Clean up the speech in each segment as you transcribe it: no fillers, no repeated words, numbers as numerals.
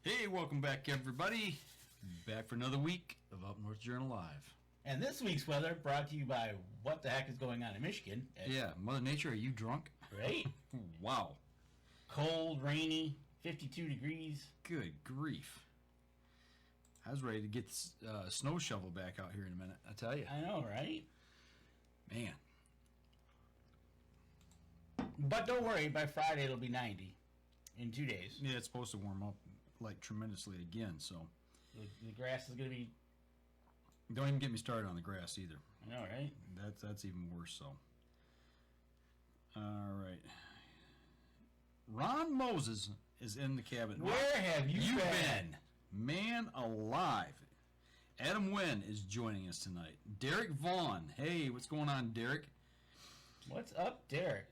Hey, welcome back, everybody. Back for another week of Up North Journal Live. And this week's weather brought to you by what the heck is going on in Michigan. Yeah, Mother Nature, are you drunk? Right? Wow. Cold, rainy, 52 degrees. Good grief. I was ready to get snow shovel back out here in a minute, I tell you. I know, right? Man. But don't worry, by Friday it'll be 90 in 2 days. Yeah, it's supposed to warm up like tremendously again, so. The grass is going to be... Don't even get me started on the grass either. I know, right? That's even worse, so. All right. Ron Moses is in the cabin. Where have you been? Man alive. Adam Wynn is joining us tonight. Derek Vaughn. Hey, what's going on, Derek? What's up, Derek?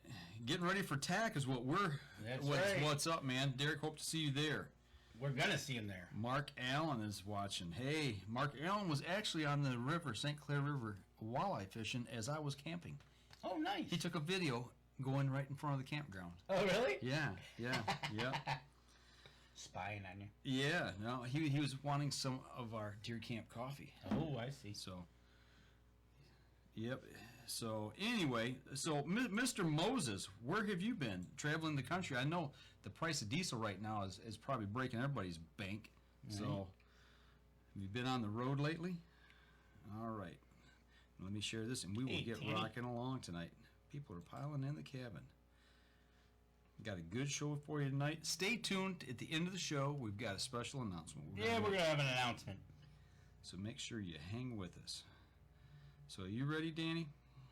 Getting ready for TAC is what we're... That's right. What's up, man? Derek, hope to see you there. We're going to see him there. Mark Allen is watching. Hey, Mark Allen was actually on the river, St. Clair River, walleye fishing as I was camping. Oh, nice. He took a video going right in front of the campground. Oh, really? Yeah. Spying on you. Yeah, no, he was wanting some of our deer camp coffee. Oh, I see. So, yep. So, anyway, Mr. Moses, where have you been traveling the country? I know the price of diesel right now is probably breaking everybody's bank. Mm-hmm. So, have you been on the road lately? All right. Let me share this, and we will get rocking along tonight. People are piling in the cabin. Got a good show for you tonight. Stay tuned. At the end of the show, we've got a special announcement. We're going to have an announcement. So make sure you hang with us. So are you ready, Danny?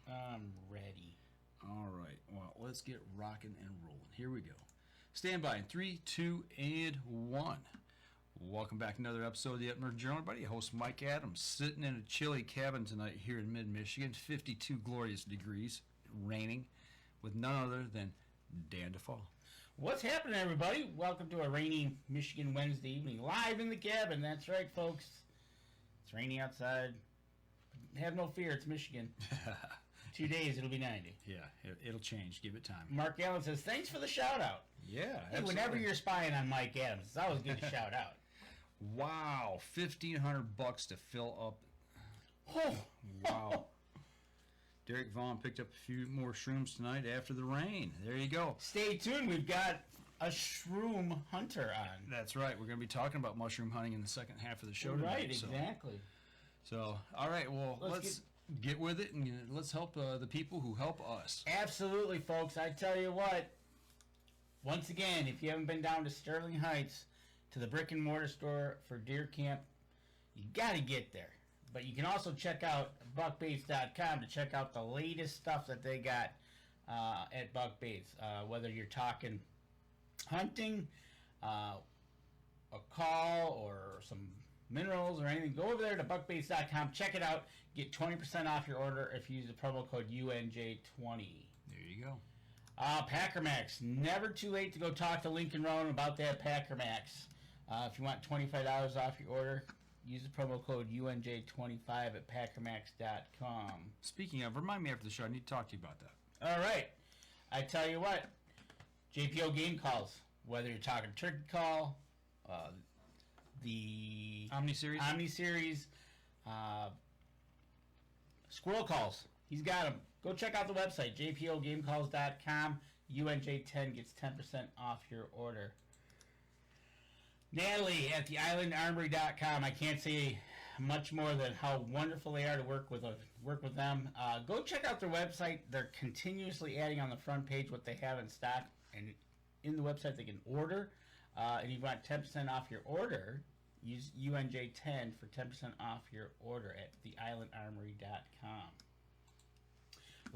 I'm ready. All right. Well, let's get rocking and rolling. Here we go. Stand by in 3, 2, and 1. Welcome back to another episode of the Up North Journal, everybody. Host Mike Adams, sitting in a chilly cabin tonight here in mid-Michigan. 52 glorious degrees, raining, with none other than Dan DeFall. What's happening, everybody? Welcome to a rainy Michigan Wednesday evening, live in the cabin. That's right, folks. It's rainy outside. Have no fear, it's Michigan. 2 days, it'll be 90. Yeah, it'll change. Give it time. Mark Allen says, thanks for the shout-out. Yeah, hey, whenever you're spying on Mike Adams, it's always good to shout out. Wow, $1,500 to fill up. Oh, wow. Derek Vaughn picked up a few more shrooms tonight after the rain. There you go. Stay tuned. We've got a shroom hunter on. That's right. We're going to be talking about mushroom hunting in the second half of the show tonight. Right, exactly. So, all right. Well, let's get with it and let's help the people who help us. Absolutely, folks. I tell you what. Once again, if you haven't been down to Sterling Heights to the brick and mortar store for deer camp, you got to get there. But you can also check out buckbaits.com to check out the latest stuff that they got at Buck Baits. Whether you're talking hunting, a call, or some minerals or anything, go over there to buckbaits.com. Check it out. Get 20% off your order if you use the promo code UNJ20. There you go. Packer Max. Never too late to go talk to Lincoln Rowan about that Packer Max. If you want $25 off your order, use the promo code UNJ25 at packermax.com. Speaking of, remind me after the show. I need to talk to you about that. All right. I tell you what, JPO game calls, whether you're talking turkey call, the Omni Series, squirrel calls, he's got them. Go check out the website, jpogamecalls.com. UNJ10 gets 10% off your order. Natalie at theislandarmory.com. I can't say much more than how wonderful they are to work with them. Go check out their website. They're continuously adding on the front page what they have in stock, and in the website they can order. And if you want 10% off your order, use UNJ10 for 10% off your order at theislandarmory.com.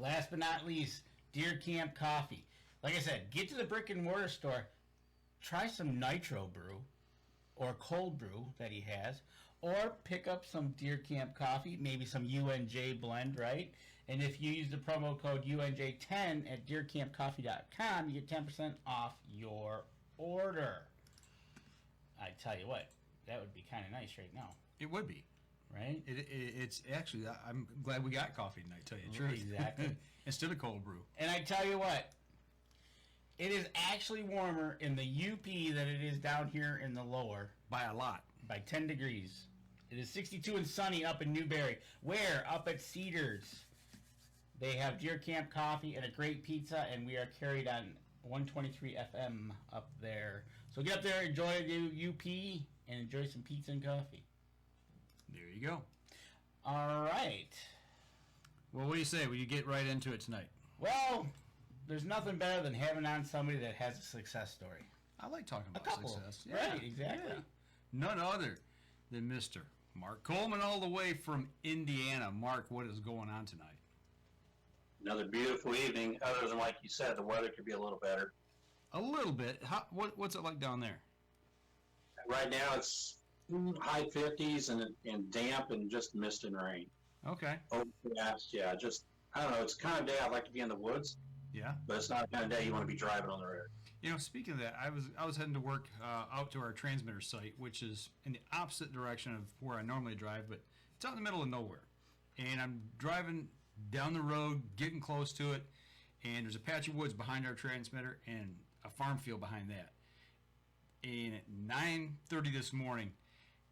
Last but not least, Deer Camp Coffee. Like I said, get to the brick and mortar store. Try some Nitro Brew or cold brew that he has, or pick up some Deer Camp coffee, maybe some UNJ blend, right? And if you use the promo code UNJ10 at deercampcoffee.com, you get 10% off your order. I tell you what, that would be kind of nice right now. It would be. Right? It's actually, I'm glad we got coffee tonight, tell you the truth. Exactly. Instead of cold brew. And I tell you what, It is actually warmer in the UP than it is down here in the lower. By a lot. By 10 degrees. It is 62 and sunny up in Newberry. Where? Up at Cedars. They have Deer Camp coffee and a great pizza, and we are carried on 123 FM up there. So get up there, enjoy the UP, and enjoy some pizza and coffee. There you go. All right. Well, what do you say? Will you get right into it tonight? Well, there's nothing better than having on somebody that has a success story. I like talking about success. Right, exactly. Yeah. None other than Mr. Mark Coleman, all the way from Indiana. Mark, what is going on tonight? Another beautiful evening. Other than, like you said, the weather could be a little better. A little bit. What's it like down there? Right now it's high 50s and damp and just mist and rain. Okay. Overcast, yeah. Just, I don't know. It's the kind of day I'd like to be in the woods, Yeah. but it's not the kind of day you want to be driving on the road. You know, speaking of that, I was heading to work out to our transmitter site, which is in the opposite direction of where I normally drive, but it's out in the middle of nowhere. And I'm driving down the road, getting close to it, and there's a patch of woods behind our transmitter and a farm field behind that. And at 9:30 this morning,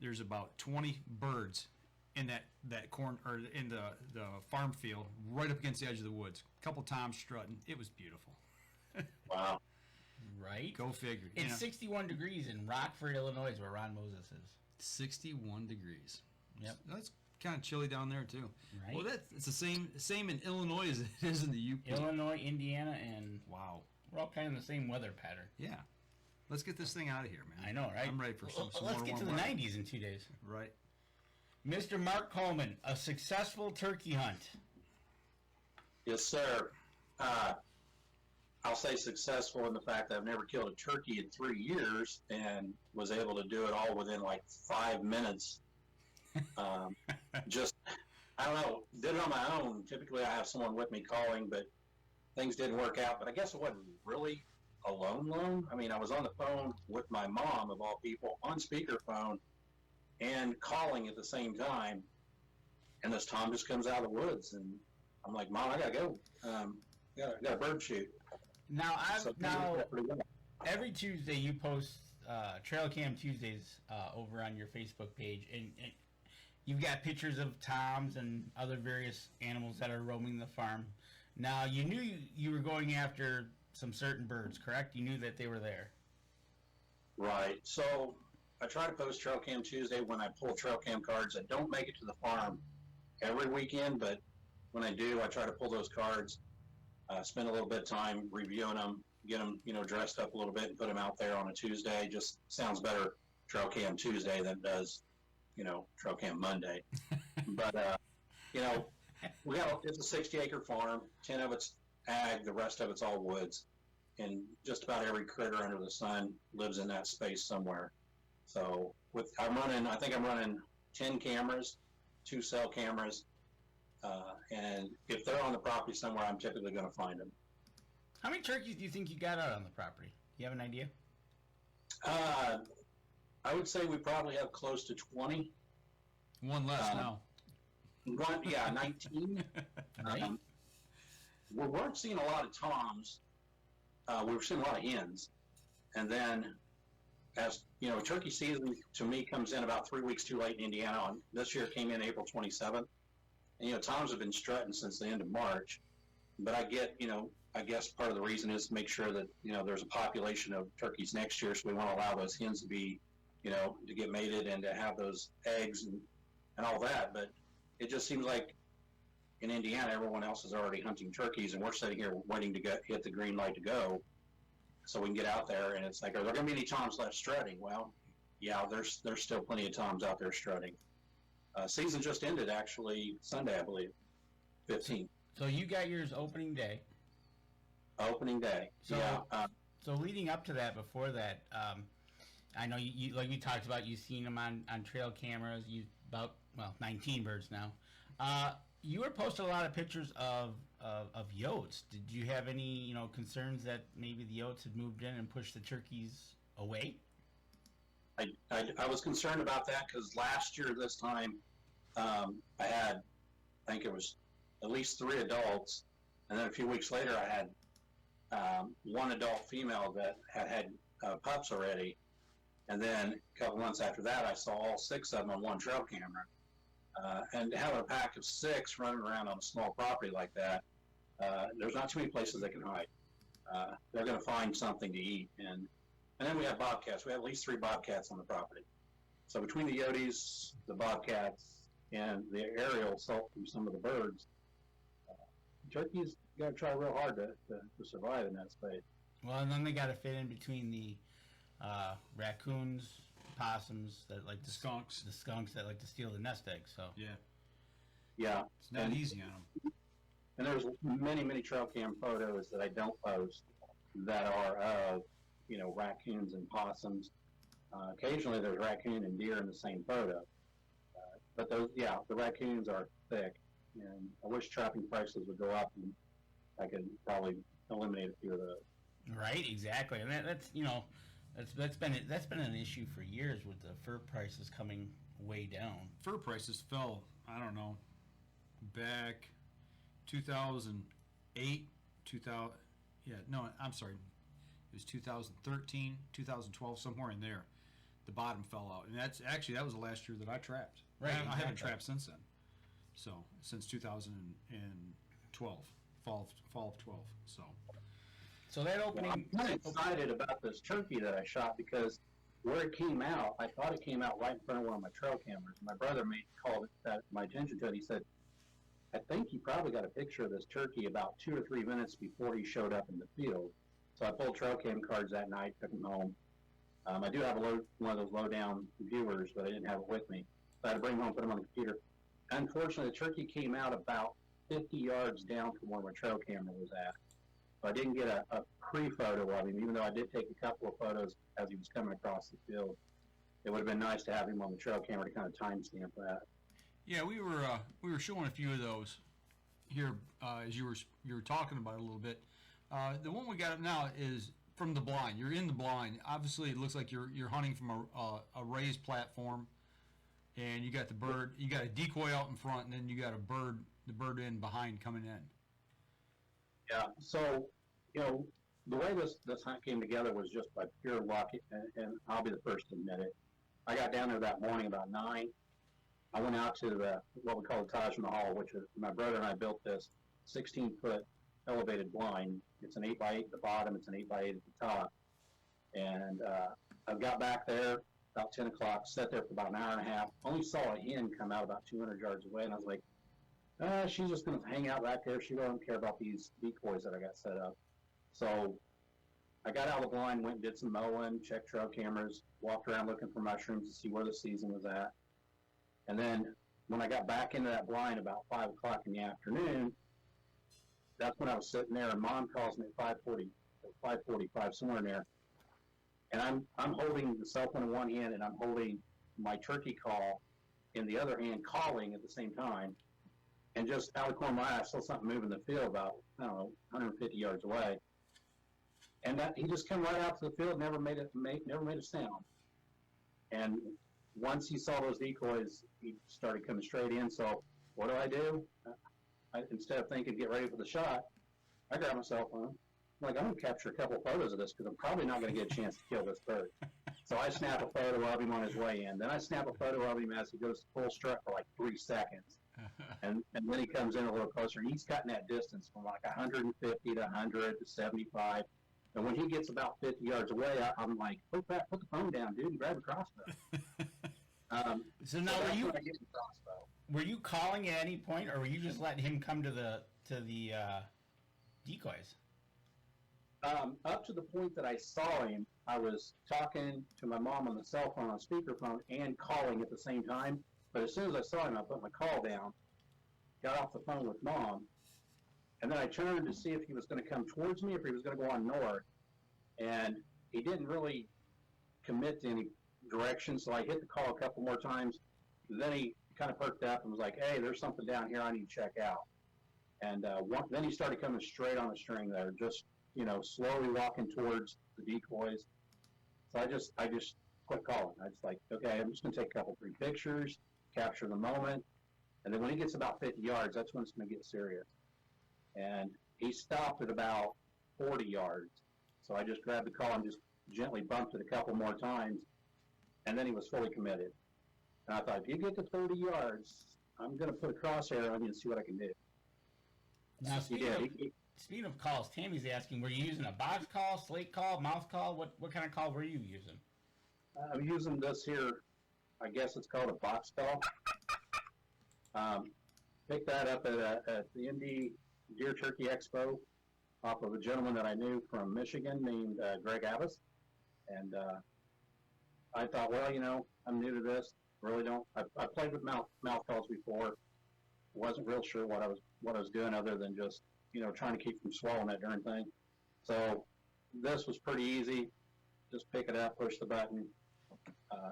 there's about 20 birds in that corn or in the farm field, right up against the edge of the woods. A couple toms strutting. It was beautiful. Wow. Right? Go figure. It's 61 degrees in Rockford, Illinois, is where Ron Moses is. 61 degrees. Yep. That's kind of chilly down there too. Right. Well, it's the same in Illinois as it is in the UP. Illinois, Indiana, and Wow. we're all kind of in the same weather pattern. Yeah. Let's get this thing out of here, man. I know, right? I'm ready for some Let's more get to warm the weather. 90s in 2 days. Right. Mr. Mark Coleman, a successful turkey hunt. Yes, sir. I'll say successful in the fact that I've never killed a turkey in 3 years and was able to do it all within like 5 minutes. Just, I don't know, did it on my own. Typically I have someone with me calling, but things didn't work out. But I guess it wasn't really a lone. I mean, I was on the phone with my mom, of all people, on speakerphone and calling at the same time. And this tom just comes out of the woods. And I'm like, Mom, I got to go. Got a bird shoot. Now, So, pretty well. every Tuesday you post Trail Cam Tuesdays over on your Facebook page, and you've got pictures of toms and other various animals that are roaming the farm. Now, you knew you were going after some certain birds, correct? You knew that they were there. Right. So I try to post Trail Cam Tuesday when I pull trail cam cards. I don't make it to the farm every weekend, but when I do, I try to pull those cards, spend a little bit of time reviewing them, get them, dressed up a little bit and put them out there on a Tuesday. Just sounds better Trail Cam Tuesday than it does, Trail Cam Monday. But, it's a 60-acre farm, 10 of it's ag, the rest of it's all woods. And just about every critter under the sun lives in that space somewhere. So I'm running 10 cameras, 2 cell cameras, and if they're on the property somewhere, I'm typically going to find them. How many turkeys do you think you got out on the property? You have an idea? I would say we probably have close to 20. One less now. 19. Right. We weren't seeing a lot of toms. We were seeing a lot of hens. And then, as turkey season to me comes in about 3 weeks too late in Indiana. This year it came in April 27th. And, toms have been strutting since the end of March. But I guess part of the reason is to make sure that, there's a population of turkeys next year. So we want to allow those hens to be, to get mated and to have those eggs and all that. But it just seems like in Indiana, everyone else is already hunting turkeys, and we're sitting here waiting to hit the green light to go so we can get out there. And it's like, are there going to be any toms left strutting? Well, yeah, there's still plenty of toms out there strutting. Season just ended, actually, Sunday, I believe, 15th. So you got yours opening day. Opening day. So, yeah. So leading up to that, before that, I know you like we talked about, you've seen them on trail cameras. 19 birds now. You were posting a lot of pictures of yotes. Did you have any concerns that maybe the yotes had moved in and pushed the turkeys away? I was concerned about that because last year this time I had, I think it was at least 3 adults, and then a few weeks later I had one adult female that had pups already. And then a couple months after that, I saw all 6 of them on one trail camera. And having a pack of 6 running around on a small property like that, there's not too many places they can hide. They're going to find something to eat. And then we have bobcats. We have at least 3 bobcats on the property. So between the Yotes, the bobcats, and the aerial assault from some of the birds, turkeys got to try real hard to survive in that space. Well, and then they got to fit in between the raccoons, possums that like The skunks. the skunks that like to steal the nest eggs. So Yeah. It's not easy on them. And there's many trail cam photos that I don't post that are of, raccoons and possums. Occasionally there's raccoon and deer in the same photo. But the raccoons are thick. And I wish trapping prices would go up, and I could probably eliminate a few of those. right, exactly, and that's that's been an issue for years with the fur prices coming way down. Fur prices fell, I don't know, back 2008, 2000, I'm sorry, it was 2013, 2012, somewhere in there. The bottom fell out, and that was the last year that I trapped. Right, I haven't exactly. trapped since then. So since 2012, fall of 12. So that opening, I'm kind of excited about this turkey that I shot because where it came out, I thought it came out right in front of one of my trail cameras. My brother called my attention to it. He said, I think you probably got a picture of this turkey about 2 or 3 minutes before he showed up in the field. So I pulled trail cam cards that night, took them home. I do have one of those low-down viewers, but I didn't have it with me. So I had to bring them home, put them on the computer. Unfortunately, the turkey came out about 50 yards down from where my trail camera was at. So I didn't get a pre-photo of him, even though I did take a couple of photos as he was coming across the field. It would have been nice to have him on the trail camera to kind of timestamp that. Yeah, we were showing a few of those here as you were talking about it a little bit. The one we got up now is from the blind. You're in the blind. Obviously, it looks like you're hunting from a raised platform, and you got the bird. You got a decoy out in front, and then you got the bird in behind coming in. Yeah. So, the way this hunt came together was just by pure luck, and I'll be the first to admit it. I got down there that morning about 9. I went out to what we call the Taj Mahal, which is my brother and I built this 16-foot elevated blind. It's an 8x8 at the bottom. It's an 8x8 at the top. And I got back there about 10 o'clock, sat there for about an hour and a half. Only saw a hen come out about 200 yards away, and I was like, she's just going to hang out back there. She don't care about these decoys that I got set up. So I got out of the blind, went and did some mowing, checked trail cameras, walked around looking for mushrooms to see where the season was at. And then when I got back into that blind about 5 o'clock in the afternoon, that's when I was sitting there, and Mom calls me at 5:45, somewhere in there. And I'm holding the cell phone in one hand, and I'm holding my turkey call in the other hand, calling at the same time. And just out of the corner of my eye, I saw something move in the field about, 150 yards away. And he just came right out to the field, never made a sound. And once he saw those decoys, he started coming straight in. So what do? Instead of thinking, get ready for the shot, I grabbed my cell phone. I'm like, I'm going to capture a couple photos of this because I'm probably not going to get a chance to kill this bird. So I snap a photo of him on his way in. Then I snap a photo of him as he goes to full strut for like 3 seconds. And then he comes in a little closer, and he's cutting that distance from like 150 to 100 to 75. And when he gets about 50 yards away, I'm like, put the phone down, dude, and grab a crossbow. So now were you calling at any point, or were you just letting him come to the decoys? Up to the point that I saw him, I was talking to my mom on the cell phone on speakerphone and calling at the same time. But as soon as I saw him, I put my call down, got off the phone with Mom, and then I turned to see if he was going to come towards me, if he was going to go on north. And he didn't really commit to any direction, so I hit the call a couple more times. Then he kind of perked up and was like, hey, there's something down here I need to check out. And then he started coming straight on the string there, just, slowly walking towards the decoys. So I just quit calling. I was like, okay, I'm just going to take a couple, 3 pictures, capture the moment. And then when he gets about 50 yards, that's when it's going to get serious. And he stopped at about 40 yards. So I just grabbed the call and just gently bumped it a couple more times, and then he was fully committed. And I thought, if you get to 30 yards, I'm going to put a crosshair on you and see what I can do. Now, He did. speaking of calls, Tammy's asking, were you using a box call, slate call, mouth call? What kind of call were you using? I'm using this here, I guess it's called a box call. Picked that up at the Indy Deer Turkey Expo off of a gentleman that I knew from Michigan named Greg Abbas. And I thought, well, I'm new to this. Really don't. I played with mouth calls before. Wasn't real sure what I was doing other than just trying to keep from swallowing that darn thing. So this was pretty easy. Just pick it up, push the button,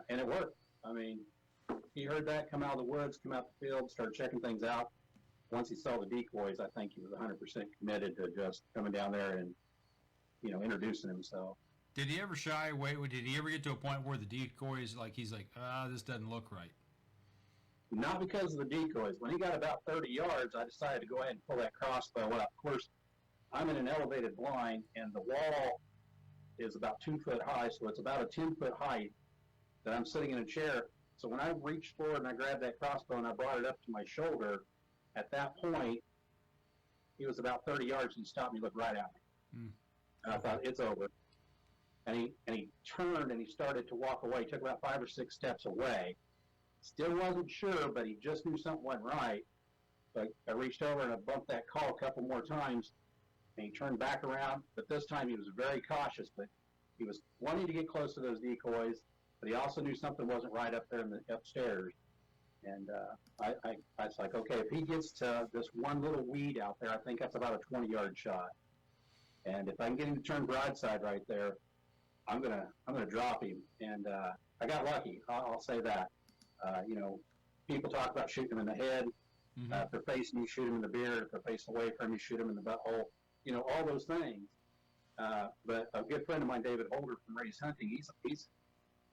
and it worked. I mean, he heard that, come out of the woods, come out the field, started checking things out. Once he saw the decoys, I think he was 100% committed to just coming down there and introducing himself. Did he ever shy away? Did he ever get to a point where the decoys, he's like, this doesn't look right? Not because of the decoys. When he got about 30 yards, I decided to go ahead and pull that crossbow up. Of course, I'm in an elevated blind, and the wall is about 2 foot high, so it's about a 10-foot height that I'm sitting in a chair. So when I reached forward and I grabbed that crossbow and I brought it up to my shoulder, at that point, he was about 30 yards, and he stopped me, looked right at me. And I thought, it's over. And he turned and he started to walk away. He took about 5 or 6 steps away. Still wasn't sure, but he just knew something wasn't right. So I reached over and I bumped that call a couple more times, and he turned back around. But this time he was very cautious, but he was wanting to get close to those decoys, but he also knew something wasn't right up there in the upstairs. And I was like, okay, if he gets to this one little weed out there, I think that's about a 20-yard shot. And if I can get him to turn broadside right there, I'm gonna drop him. And I got lucky. I'll say that. People talk about shooting him in the head. Mm-hmm. If they're facing you, shoot him in the beard. If they're facing away from you, shoot him in the butthole. All those things. But a good friend of mine, David Holder from Ray's Hunting, he's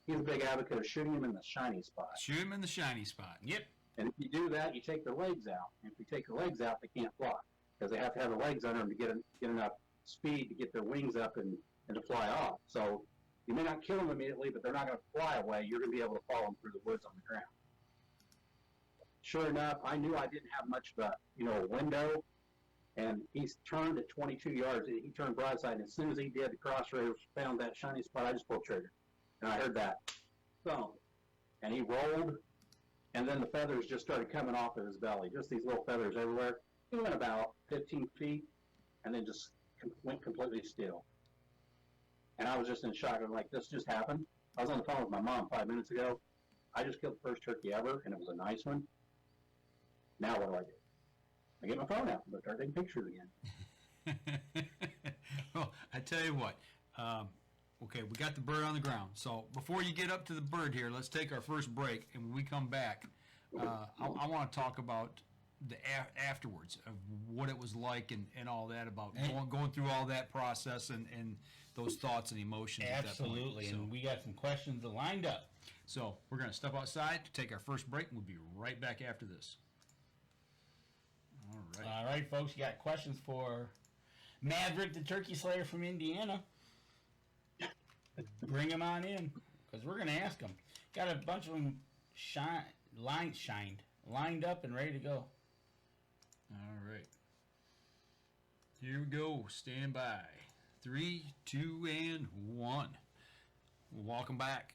a big advocate of shooting him in the shiny spot. Shoot him in the shiny spot. Yep. And if you do that, you take their legs out. And if you take their legs out, they can't fly because they have to have their legs under them to get enough speed to get their wings up and to fly off. So you may not kill them immediately, but they're not going to fly away. You're going to be able to follow them through the woods on the ground. Sure enough, I knew I didn't have much of a window, and he's turned at 22 yards. He turned broadside, and as soon as he did, the crossrails found that shiny spot. I just pulled trigger, and I heard that thump, and he rolled, and then the feathers just started coming off of his belly, just these little feathers everywhere. He went about 15 feet, and then just went completely still. And I was just in shock. I'm like, this just happened. I was on the phone with my mom 5 minutes ago. I just killed the first turkey ever, and it was a nice one. Now what do? I get my phone out and start taking pictures again. Well, I tell you what. Okay, we got the bird on the ground. So before you get up to the bird here, let's take our first break. And when we come back, I want to talk about the afterwards of what it was like and all that about going through all that process and those thoughts and emotions. Absolutely, at that point. So, and we got some questions lined up. So we're going to step outside to take our first break, and we'll be right back after this. All right, folks, you got questions for Maverick, the turkey slayer from Indiana. Bring him on in, because we're going to ask him. Got a bunch of them lined up and ready to go. All right. Here we go. Stand by. 3, 2, and 1. Welcome back.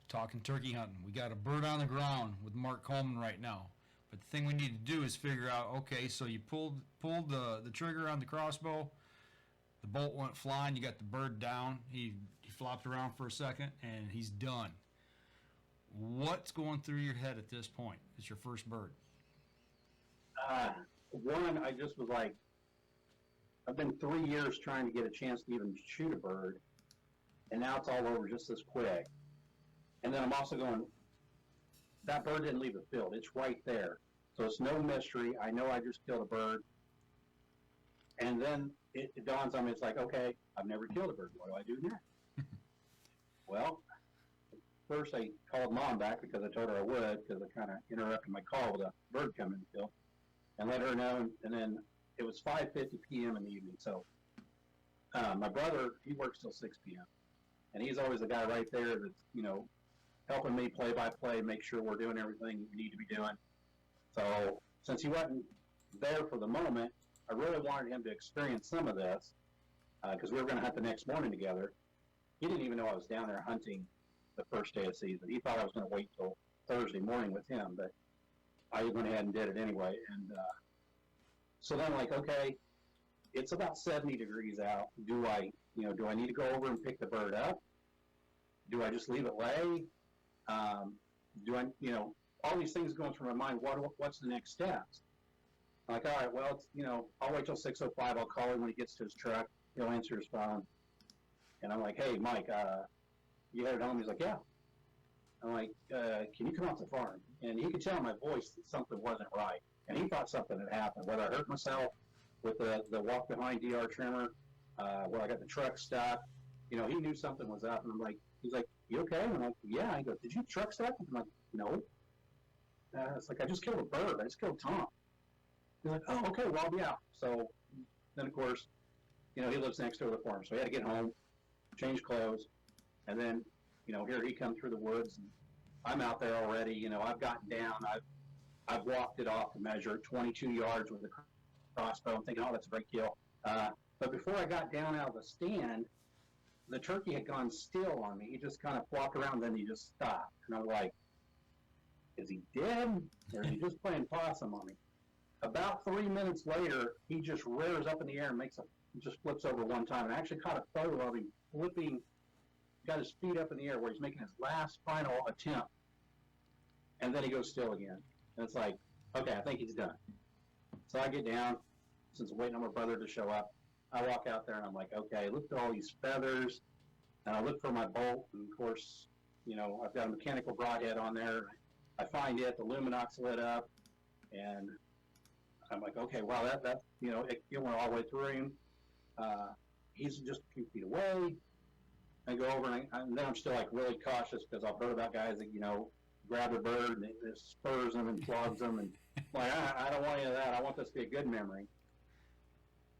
Talking turkey hunting. We got a bird on the ground with Mark Coleman right now. But the thing we need to do is figure out, okay, so you pulled the trigger on the crossbow, the bolt went flying, you got the bird down, he flopped around for a second, and he's done. What's going through your head at this point? It's your first bird. One, I just was like, I've been 3 years trying to get a chance to even shoot a bird, and now it's all over just this quick. And then I'm also going, that bird didn't leave the field. It's right there. So it's no mystery. I know I just killed a bird. And then it dawns on me, it's like, okay, I've never killed a bird. What do I do now? Well, first I called Mom back because I told her I would, because I kind of interrupted my call with a bird coming in the field, and let her know. And then it was 5:50 p.m. in the evening. So my brother, he works till 6 p.m. And he's always the guy right there that's, helping me play by play, make sure we're doing everything we need to be doing. So since he wasn't there for the moment, I really wanted him to experience some of this because we were going to hunt the next morning together. He didn't even know I was down there hunting the first day of season. He thought I was going to wait till Thursday morning with him, but I went ahead and did it anyway. And so then, okay, it's about 70 degrees out. Do I need to go over and pick the bird up? Do I just leave it lay? Do I, all these things going through my mind. What's the next steps? I'm like, all right, well, it's, I'll wait till 6:05. I'll call him when he gets to his truck. He'll answer his phone. And I'm like, hey, Mike, you headed home? He's like, yeah. I'm like, can you come out to the farm? And he could tell in my voice that something wasn't right. And he thought something had happened, whether I hurt myself with the walk-behind DR trimmer, where I got the truck stuck. He knew something was up. And he's like, you okay? And I'm like, yeah. He goes, did you truck stuck? I'm like, no. It's like, I just killed a bird. I just killed Tom. He's like, oh, okay, well, I'll be out. So then, of course, he lives next door to the farm. So he had to get home, change clothes, and then, here he comes through the woods. And I'm out there already. I've gotten down. I've walked it off to measure 22 yards with a crossbow. I'm thinking, oh, that's a great kill. But before I got down out of the stand, the turkey had gone still on me. He just kind of flopped around, then he just stopped. And I was like, is he dead? Or is he just playing possum on me? About 3 minutes later, he just rears up in the air and just flips over one time. And I actually caught a photo of him flipping, got his feet up in the air where he's making his last final attempt. And then he goes still again. And it's like, okay, I think he's done. So I get down, since I'm waiting on my brother to show up. I walk out there and I'm like, okay, look at all these feathers. And I look for my bolt. And of course, I've got a mechanical broadhead on there. I find it, the luminox lit up. And I'm like, okay, wow, that it went all the way through him. He's just a few feet away. I go over and then I'm still really cautious because I've heard about guys that, grab a bird and it spurs them and flogs them. And I don't want any of that. I want this to be a good memory.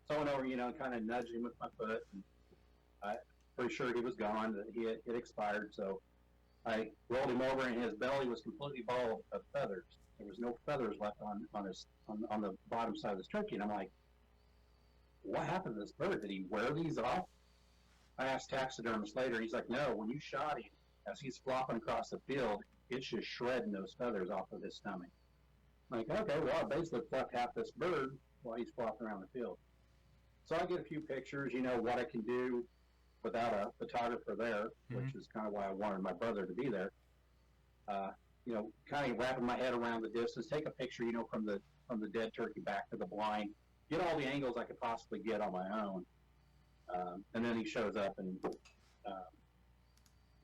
So I went over, kind of nudged him with my foot. And I'm pretty sure he was gone, that it expired. So I rolled him over and his belly was completely bald of feathers. There was no feathers left on the bottom side of this turkey. And I'm like, what happened to this bird? Did he wear these off? I asked taxidermist later. He's like, no, when you shot him, as he's flopping across the field, it's just shredding those feathers off of his stomach. I'm like, okay, well, I basically plucked half this bird while he's flopping around the field. So I get a few pictures, what I can do without a photographer there, which is kind of why I wanted my brother to be there. Kind of wrapping my head around the distance, take a picture, from the dead turkey back to the blind, get all the angles I could possibly get on my own. And then he shows up and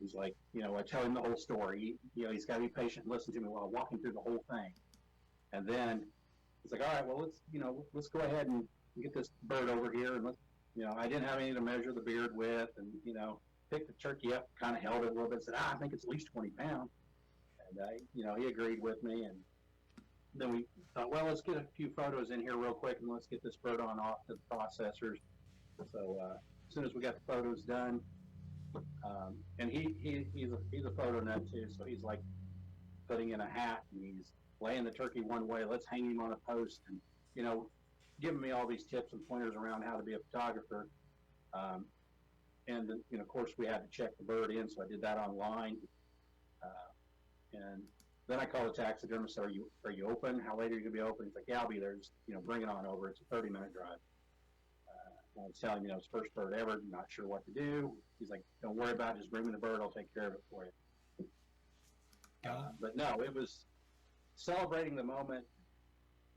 he's like, I tell him the whole story. He's got to be patient and listen to me while I'm walking through the whole thing. And then he's like, all right, well, let's go ahead and get this bird over here. And I didn't have any to measure the beard with, and, picked the turkey up, kind of held it a little bit, said, I think it's at least 20 pounds. And he agreed with me. And then we thought, well, let's get a few photos in here real quick and let's get this bird on off to the processors. So as soon as we got the photos done, and he's a photo nut too, so he's like putting in a hat and he's laying the turkey one way, let's hang him on a post, and giving me all these tips and pointers around how to be a photographer. And then, of course, we had to check the bird in, so I did that online. And then I called the taxidermist, are you open? How late are you going to be open? He's like, yeah, I'll be there. Just, bring it on over. It's a 30-minute drive. I was telling him, it's first bird ever, not sure what to do. He's like, don't worry about it. Just bring me the bird. I'll take care of it for you. But no, it was celebrating the moment.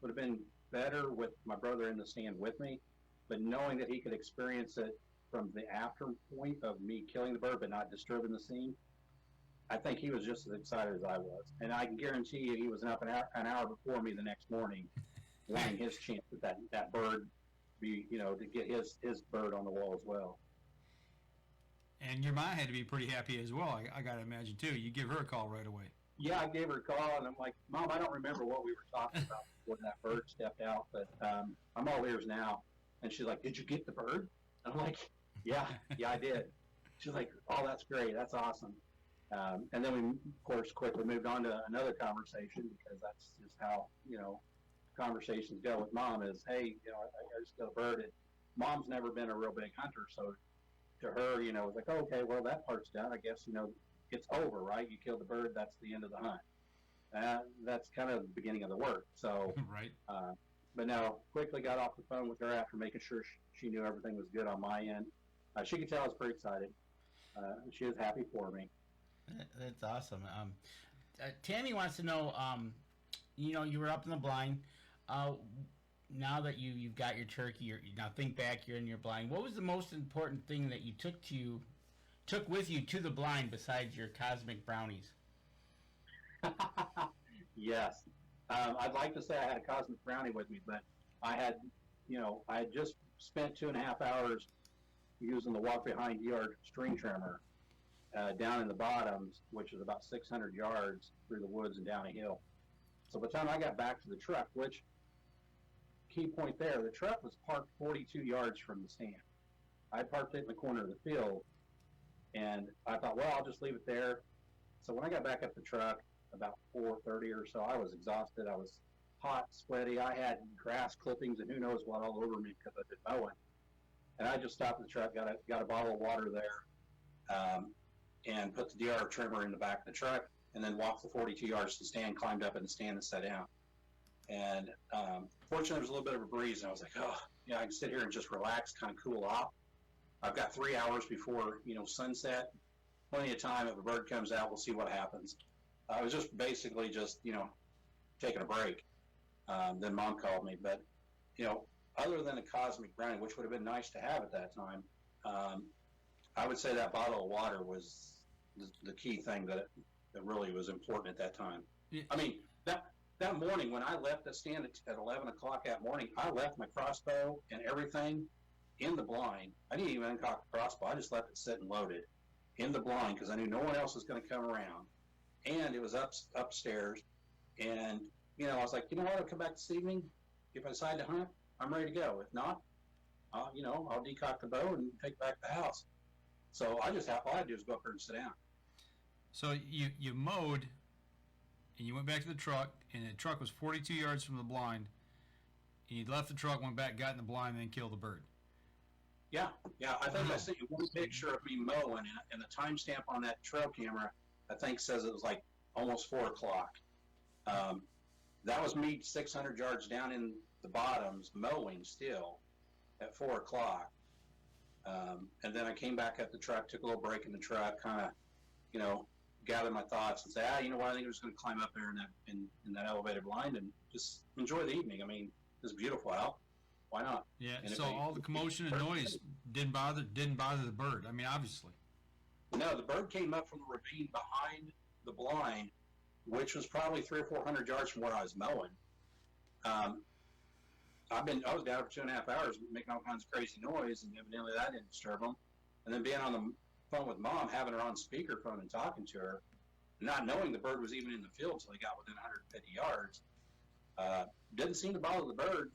Would have been better with my brother in the stand with me, but knowing that he could experience it from the after point of me killing the bird but not disturbing the scene, I think he was just as excited as I was. And I can guarantee you he was up an hour before me the next morning wanting his chance at that bird be, to get his bird on the wall as well. And your mom had to be pretty happy as well, I got to imagine, too. You give her a call right away. Yeah, I gave her a call, and I'm like, Mom, I don't remember what we were talking about when that bird stepped out, but I'm all ears now. And she's like, did you get the bird? And I'm like, Yeah, I did. She's like, oh, that's great. That's awesome. And then we, of course, quickly moved on to another conversation because that's just how, conversations go with Mom is, hey, I just got a bird. And Mom's never been a real big hunter. So to her, it's like, oh, okay, well, that part's done. I guess, it's over, right? You kill the bird, that's the end of the hunt. That's kind of the beginning of the work. So, Right. But no, quickly got off the phone with her after making sure she knew everything was good on my end. She could tell I was pretty excited. She was happy for me. That's awesome. Tammy wants to know, you were up in the blind. Now that you've got your turkey, now think back, you're in your blind. What was the most important thing that you took with you to the blind besides your cosmic brownies? Yes. I'd like to say I had a cosmic brownie with me, but I had just spent 2.5 hours using the walk behind yard string trimmer down in the bottoms, which is about 600 yards through the woods and down a hill. So by the time I got back to the truck, which, key point there, the truck was parked 42 yards from the stand. I parked it in the corner of the field, and I thought, well, I'll just leave it there. So when I got back up the truck, about 4:30 or so, I was exhausted. I was hot, sweaty. I had grass clippings and who knows what all over me because I'd been mowing. And I just stopped the truck, got a bottle of water there, and put the DR trimmer in the back of the truck, and then walked the 42 yards to the stand, climbed up in the stand and sat down. And fortunately, there was a little bit of a breeze, and I was like, oh, I can sit here and just relax, kind of cool off. I've got 3 hours before, sunset. Plenty of time. If a bird comes out, we'll see what happens. I was just basically taking a break. Then Mom called me. But, other than a cosmic brownie, which would have been nice to have at that time, I would say that bottle of water was the key thing that really was important at that time. Yeah. I mean, that morning when I left the stand at 11 o'clock that morning, I left my crossbow and everything in the blind. I didn't even uncock the crossbow. I just left it sitting loaded in the blind because I knew no one else was going to come around. And it was upstairs. And, I was like, what, I'll come back this evening. If I decide to hunt, I'm ready to go. If not, I'll decock the bow and take it back to the house. So all I had to do was go up there and sit down. So you mowed, and you went back to the truck, and the truck was 42 yards from the blind, and you left the truck, went back, got in the blind, and then killed the bird. Yeah. I think I sent you one picture of me mowing, and the timestamp on that trail camera, I think, says it was like almost 4 o'clock. That was me 600 yards down in the bottoms mowing still at 4 o'clock. And then I came back up the truck, took a little break in the truck, kind of, gather my thoughts and say, what, I think I'm just going to climb up there in that elevated blind and just enjoy the evening. I mean, it's beautiful out. Why not? Yeah. And so all the commotion and noise didn't bother the bird. I mean, obviously. No, the bird came up from the ravine behind the blind, which was probably 300 or 400 yards from where I was mowing. I was down for 2.5 hours making all kinds of crazy noise, and evidently that didn't disturb them. And then being on the phone with Mom, having her on speakerphone and talking to her, not knowing the bird was even in the field until they got within 150 yards, didn't seem to bother the bird.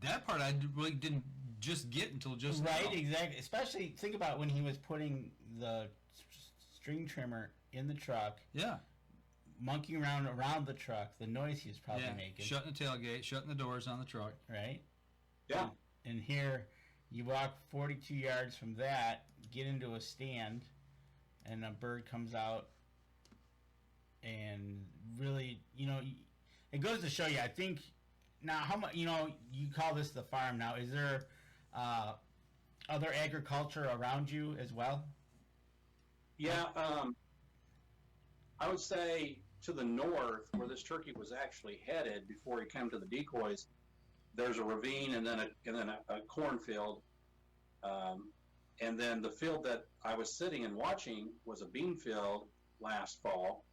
That part I really didn't just get until just right now. Exactly. Especially think about when he was putting the string trimmer in the truck. Yeah. Monkeying around the truck, the noise he was probably making. Shutting the tailgate, shutting the doors on the truck. Right? Yeah. And here, you walk 42 yards from that, get into a stand, and a bird comes out, and really, it goes to show you, I think, now how much, you call this the farm now, is there other agriculture around you as well? Yeah, I would say to the north, where this turkey was actually headed before he came to the decoys, there's a ravine and then a cornfield, and then the field that I was sitting and watching was a bean field last fall.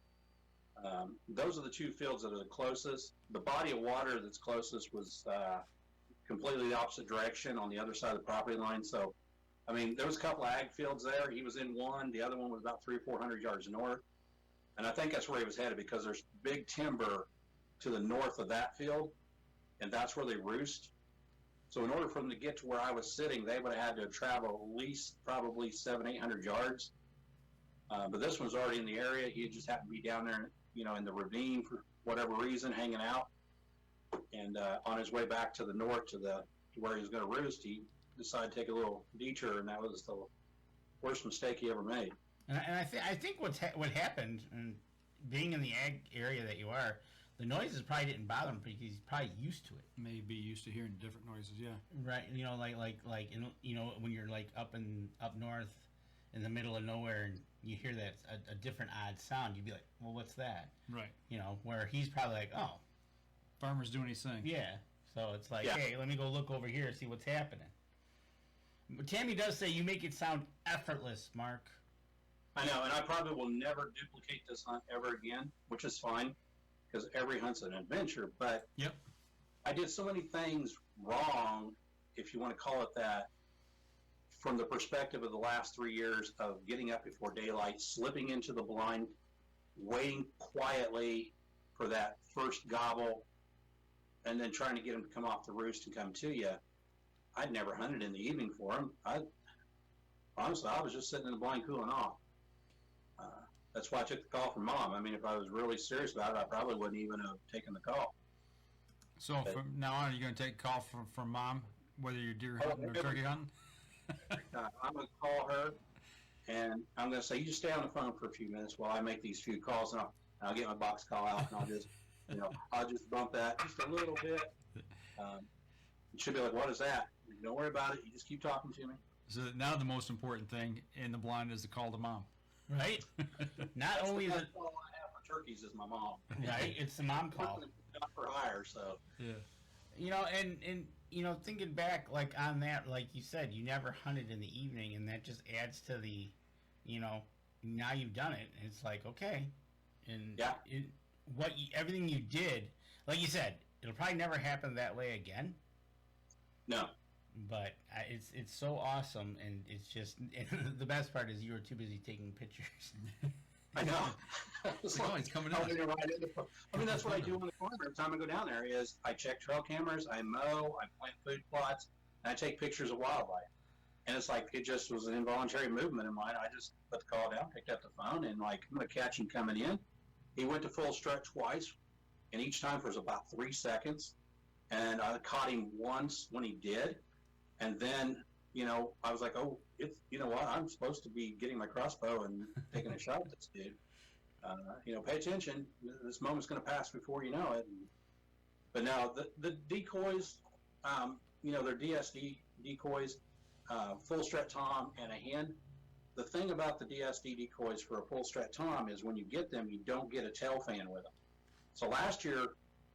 Those are the two fields that are the closest. The body of water that's closest was completely the opposite direction on the other side of the property line. So, I mean, there was a couple of ag fields there. He was in one. The other one was about 300 or 400 yards north. And I think that's where he was headed because there's big timber to the north of that field, and that's where they roost. So in order for them to get to where I was sitting, they would have had to travel at least probably 700-800 yards. But this one's already in the area. He just happened to be down there, in the ravine for whatever reason, hanging out. And on his way back to the north to where he was going to roost, he decided to take a little detour, and that was the worst mistake he ever made. And I think what happened, and being in the ag area that you are, the noises probably didn't bother him because he's probably used to it. Maybe used to hearing different noises, yeah. Right, when you're like up north, in the middle of nowhere, and you hear that a different odd sound, you'd be like, well, what's that? Right. Where he's probably like, oh, farmer's doing his thing. yeah. So it's like, Yeah. hey, let me go look over here and see what's happening. But Tammy does say you make it sound effortless, Mark. I know, and I probably will never duplicate this hunt ever again, which is fine, because every hunt's an adventure. But Yep. I did so many things wrong, if you want to call it that, from the perspective of the last 3 years of getting up before daylight, slipping into the blind, waiting quietly for that first gobble, and then trying to get him to come off the roost and come to you. I'd never hunted in the evening for him. Honestly, I was just sitting in the blind cooling off. That's why I took the call from Mom. I mean, if I was really serious about it, I probably wouldn't even have taken the call. So from now on, are you going to take a call from Mom, whether you're deer hunting or turkey hunting? I'm going to call her, and I'm going to say, you just stay on the phone for a few minutes while I make these few calls, and I'll get my box call out, and I'll just, I'll just bump that just a little bit. She'll be like, what is that? Don't worry about it. You just keep talking to me. So now the most important thing in the blind is the call to Mom. Right? Not only is That's it all I have for turkeys is my mom. right, it's the mom call. Not for hire, so. Yeah. And thinking back, like on that, like you said, you never hunted in the evening, and that just adds to the, now you've done it. And it's like, okay, and Yeah. Everything you did, like you said, it'll probably never happen that way again. No. But it's so awesome, and it's just and the best part is you were too busy taking pictures. I know. It's coming I in. mean, that's what I do on the farm every time I go down there is I check trail cameras, I mow, I plant food plots, and I take pictures of wildlife. And it's like, it just was an involuntary movement of mine. I just put the call down, picked up the phone, and like, I'm going to catch him coming in. He went to full strut twice, and each time for about 3 seconds. And I caught him once when he did. And then, I was like, oh, it's, what? I'm supposed to be getting my crossbow and taking a shot at this dude. Pay attention. This moment's going to pass before you know it. But now the decoys, they're DSD decoys, full strut tom and a hen. The thing about the DSD decoys for a full strut tom is when you get them, you don't get a tail fan with them. So last year,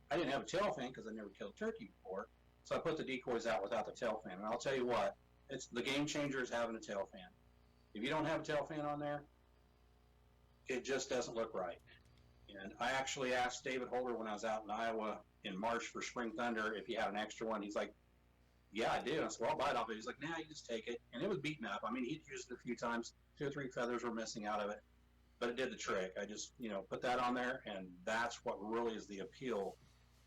I didn't have a tail fan because I never killed turkey before. So I put the decoys out without the tail fan. And I'll tell you what, it's the game changer is having a tail fan. If you don't have a tail fan on there, it just doesn't look right. And I actually asked David Holder when I was out in Iowa in March for Spring Thunder if he had an extra one. He's like, yeah, I do. And I said, well, I'll buy it off. He's like, nah, you just take it. And it was beaten up. I mean, he'd used it a few times. 2 or 3 feathers were missing out of it. But it did the trick. I just, put that on there, and that's what really is the appeal,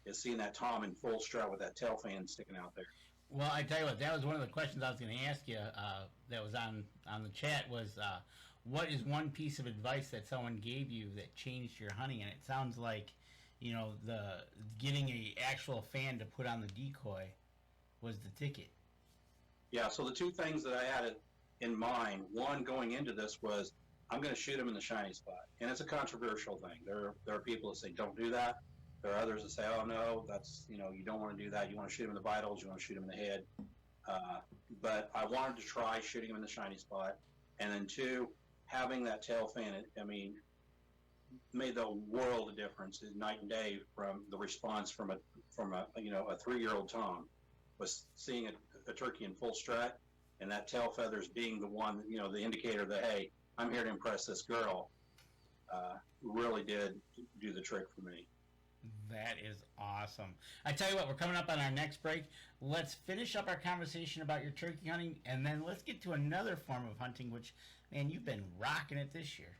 is seeing that tom in full strut with that tail fan sticking out there. Well, I tell you what, that was one of the questions I was going to ask you. That was on the chat was, what is one piece of advice that someone gave you that changed your hunting? And it sounds like, the getting a actual fan to put on the decoy was the ticket. Yeah. So the 2 things that I had in mind, one going into this was I'm going to shoot him in the shiny spot, and it's a controversial thing. There are people that say don't do that. There are others that say, oh, no, that's, you don't want to do that. You want to shoot him in the vitals. You want to shoot him in the head. But I wanted to try shooting him in the shiny spot. And then 2, having that tail fan, made the world of difference, night and day, from the response from a 3-year-old tom was seeing a turkey in full strut, and that tail feathers being the one, the indicator that, hey, I'm here to impress this girl, really did do the trick for me. That is awesome. I tell you what, we're coming up on our next break. Let's finish up our conversation about your turkey hunting, and then let's get to another form of hunting, which, man, you've been rocking it this year.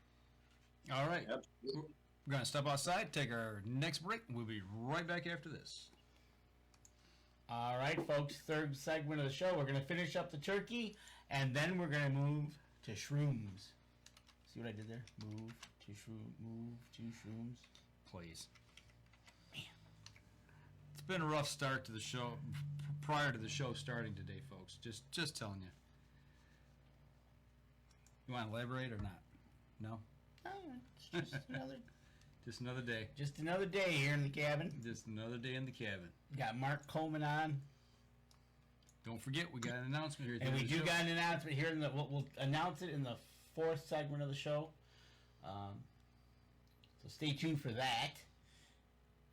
All right. Absolutely. We're going to step outside, take our next break. We'll be right back after this. All right, folks. Third segment of the show. We're going to finish up the turkey, and then we're going to move to shrooms. See what I did there? Move to shrooms. Please. Man. It's been a rough start to the show, prior to the show starting today, folks. Just telling you. You want to elaborate or not? No? Oh, it's just another... Just another day. Just another day here in the cabin. Just another day in the cabin. Got Mark Coleman on. Don't forget, we got an announcement here. And we do got an announcement here. We'll announce it in the fourth segment of the show. So stay tuned for that.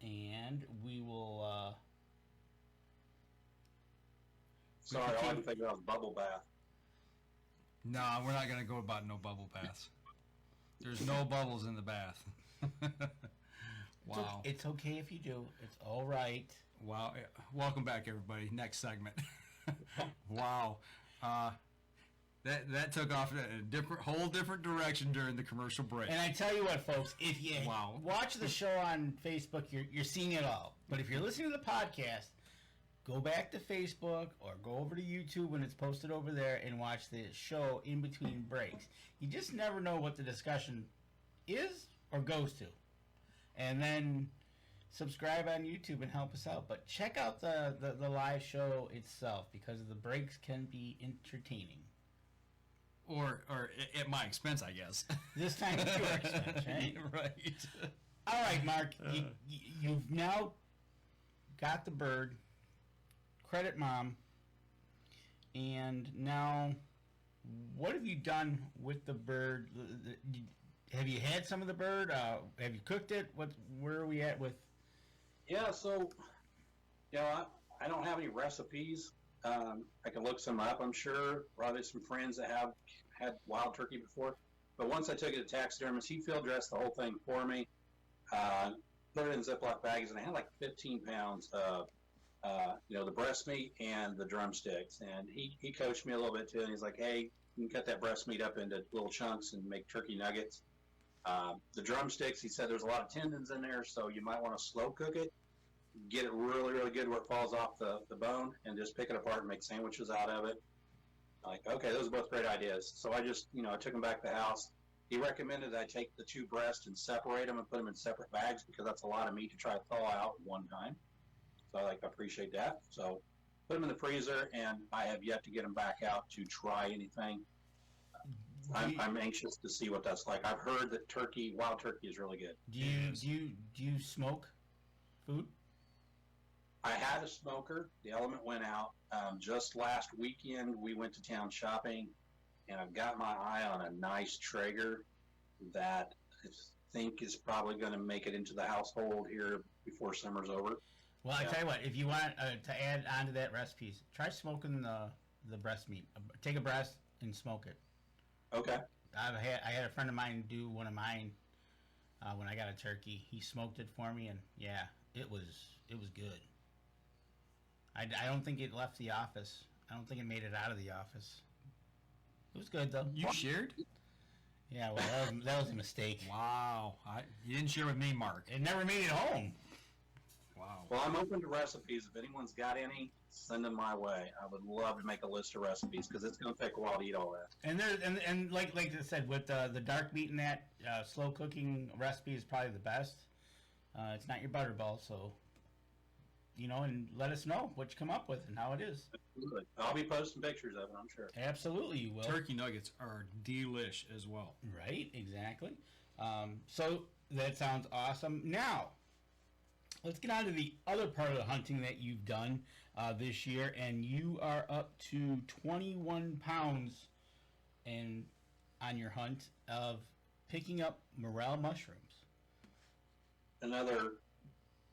And we will... Sorry, all I can think about is bubble bath. No, we're not going to go about no bubble baths. There's no bubbles in the bath. Wow. It's okay if you do. It's all right. Wow. Welcome back, everybody. Next segment. Wow. That took off in a whole different direction during the commercial break. And I tell you what, folks, if you watch the show on Facebook, you're seeing it all. But if you're listening to the podcast, go back to Facebook or go over to YouTube when it's posted over there and watch the show in between breaks. You just never know what the discussion is or goes to. And then subscribe on YouTube and help us out. But check out the live show itself, because the breaks can be entertaining. Or at my expense, I guess. This time at your expense, right? Right. All right, Mark. You've now got the bird. Credit Mom. And now, what have you done with the bird? Have you had some of the bird? Have you cooked it? Where are we at with? Yeah, so, I don't have any recipes. I can look some up, I'm sure. Probably some friends that have had wild turkey before. But once I took it to taxidermist, he field dressed the whole thing for me. Put it in Ziploc bags, and I had like 15 pounds of, the breast meat and the drumsticks. And he coached me a little bit too, and he's like, hey, you can cut that breast meat up into little chunks and make turkey nuggets. The drumsticks, he said there's a lot of tendons in there, so you might want to slow cook it. Get it really, really good where it falls off the bone, and just pick it apart and make sandwiches out of it. Like, okay, those are both great ideas. So I just, I took them back to the house. He recommended I take the two breasts and separate them and put them in separate bags, because that's a lot of meat to try to thaw out one time. So I appreciate that. So put them in the freezer, and I have yet to get them back out to try anything. I'm anxious to see what that's like. I've heard that wild turkey is really good. Do you smoke food? I had a smoker. The element went out. Just last weekend, we went to town shopping, and I've got my eye on a nice Traeger that I think is probably going to make it into the household here before summer's over. Well, I tell you what, if you want to add onto that recipe, try smoking the breast meat. Take a breast and smoke it. Okay. I had a friend of mine do one of mine when I got a turkey. He smoked it for me, and yeah, it was good. I don't think it left the office. I don't think it made it out of the office. It was good though. You shared? Yeah, well, that was a mistake. Wow. You didn't share with me, Mark. It never made it home. Wow. Well, I'm open to recipes. If anyone's got any, send them my way. I would love to make a list of recipes, because it's going to take a while to eat all that. And like I said, with the dark meat in that, slow cooking recipe is probably the best. It's not your butterball, so and let us know what you come up with and how it is. Absolutely. I'll be posting pictures of it, I'm sure. Absolutely, you will. Turkey nuggets are delish as well. Right, exactly. So that sounds awesome. Now, let's get on to the other part of the hunting that you've done this year, and you are up to 21 pounds on your hunt of picking up morel mushrooms. Another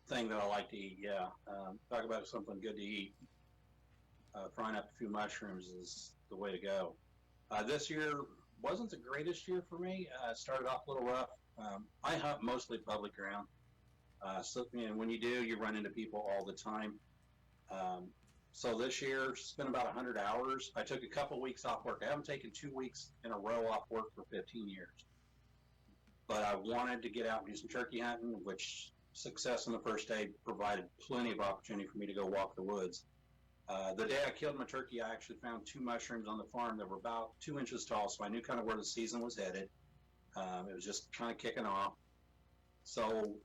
thing that I like to eat, yeah. Talk about something good to eat. Frying up a few mushrooms is the way to go. This year wasn't the greatest year for me. It started off a little rough. I hunt mostly public ground. So when you do, you run into people all the time. So this year, spent about 100 hours. I took a couple weeks off work. I haven't taken 2 weeks in a row off work for 15 years. But I wanted to get out and do some turkey hunting, which success on the first day provided plenty of opportunity for me to go walk the woods. The day I killed my turkey, I actually found 2 mushrooms on the farm that were about 2 inches tall, so I knew kind of where the season was headed. It was just kind of kicking off. So,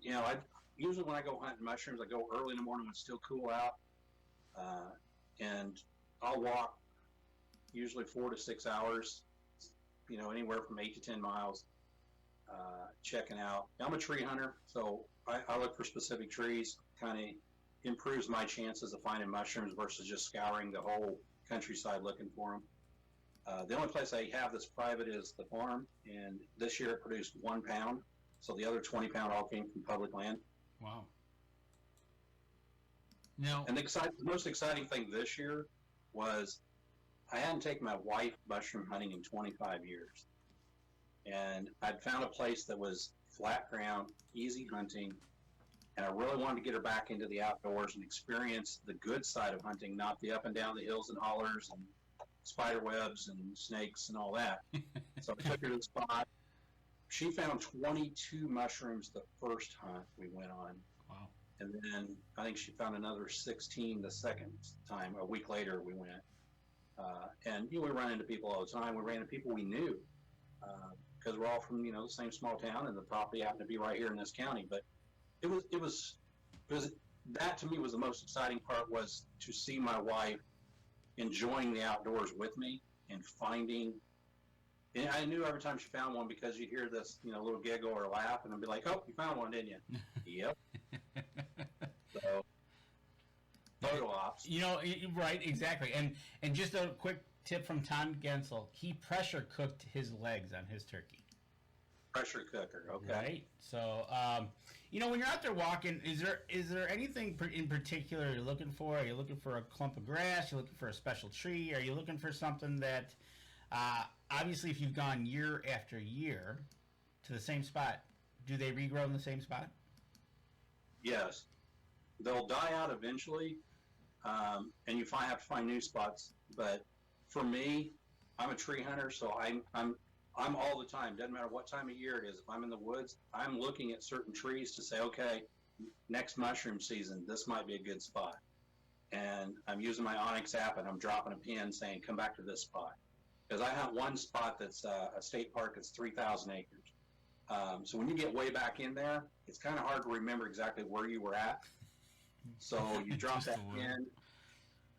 I usually when I go hunting mushrooms, I go early in the morning when it's still cool out, and I'll walk usually 4 to 6 hours, anywhere from 8 to 10 miles, checking out. I'm a tree hunter, so I look for specific trees, kind of improves my chances of finding mushrooms versus just scouring the whole countryside looking for them. The only place I have that's private is the farm, and this year it produced 1 pound, so the other 20 pound all came from public land. Wow. Now, And the most exciting thing this year was I hadn't taken my wife mushroom hunting in 25 years. And I'd found a place that was flat ground, easy hunting, and I really wanted to get her back into the outdoors and experience the good side of hunting, not the up and down the hills and hollers and spider webs and snakes and all that. So I took her to the spot. She found 22 mushrooms the first hunt we went on. wow. And then I think she found another 16 the second time. A week later we went. And we run into people all the time. We ran into people we knew because we're all from the same small town, and the property happened to be right here in this county. But it was that to me was the most exciting part, was to see my wife enjoying the outdoors with me and finding. And I knew every time she found one, because you'd hear this little giggle or laugh, and I'd be like, "Oh, you found one, didn't you?" Yep. So photo ops. Right, exactly. And just a quick tip from Tom Gensel: he pressure cooked his legs on his turkey. Pressure cooker, okay. Right. So, when you're out there walking, is there anything in particular you're looking for? Are you looking for a clump of grass? Are you looking for a special tree? Are you looking for something that, obviously, if you've gone year after year to the same spot, do they regrow in the same spot? Yes, they'll die out eventually, and you have to find new spots. But for me, I'm a tree hunter, so I'm all the time. Doesn't matter what time of year it is. If I'm in the woods, I'm looking at certain trees to say, okay, next mushroom season, this might be a good spot. And I'm using my Onyx app, and I'm dropping a pin saying, come back to this spot. Because I hunt one spot that's a state park that's 3,000 acres. So when you get way back in there, it's kind of hard to remember exactly where you were at. So you drop that pin,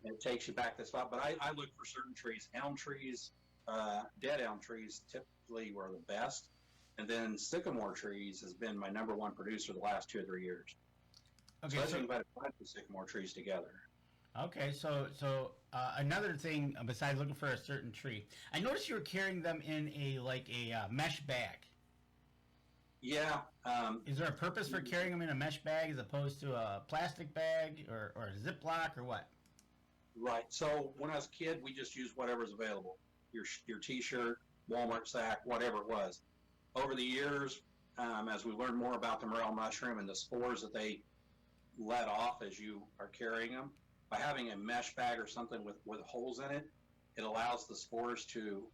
and it takes you back to the spot. But I look for certain trees. Elm trees, dead elm trees typically were the best. And then sycamore trees has been my number one producer the last 2 or 3 years. Okay, so I think about 5 sycamore trees together. Okay, so another thing besides looking for a certain tree, I noticed you were carrying them in a mesh bag. Yeah. Is there a purpose for carrying them in a mesh bag as opposed to a plastic bag or a Ziploc or what? Right. So when I was a kid, we just used whatever's available. Your T-shirt, Walmart sack, whatever it was. Over the years, as we learned more about the morel mushroom and the spores that they let off as you are carrying them, by having a mesh bag or something with holes in it, it allows the spores to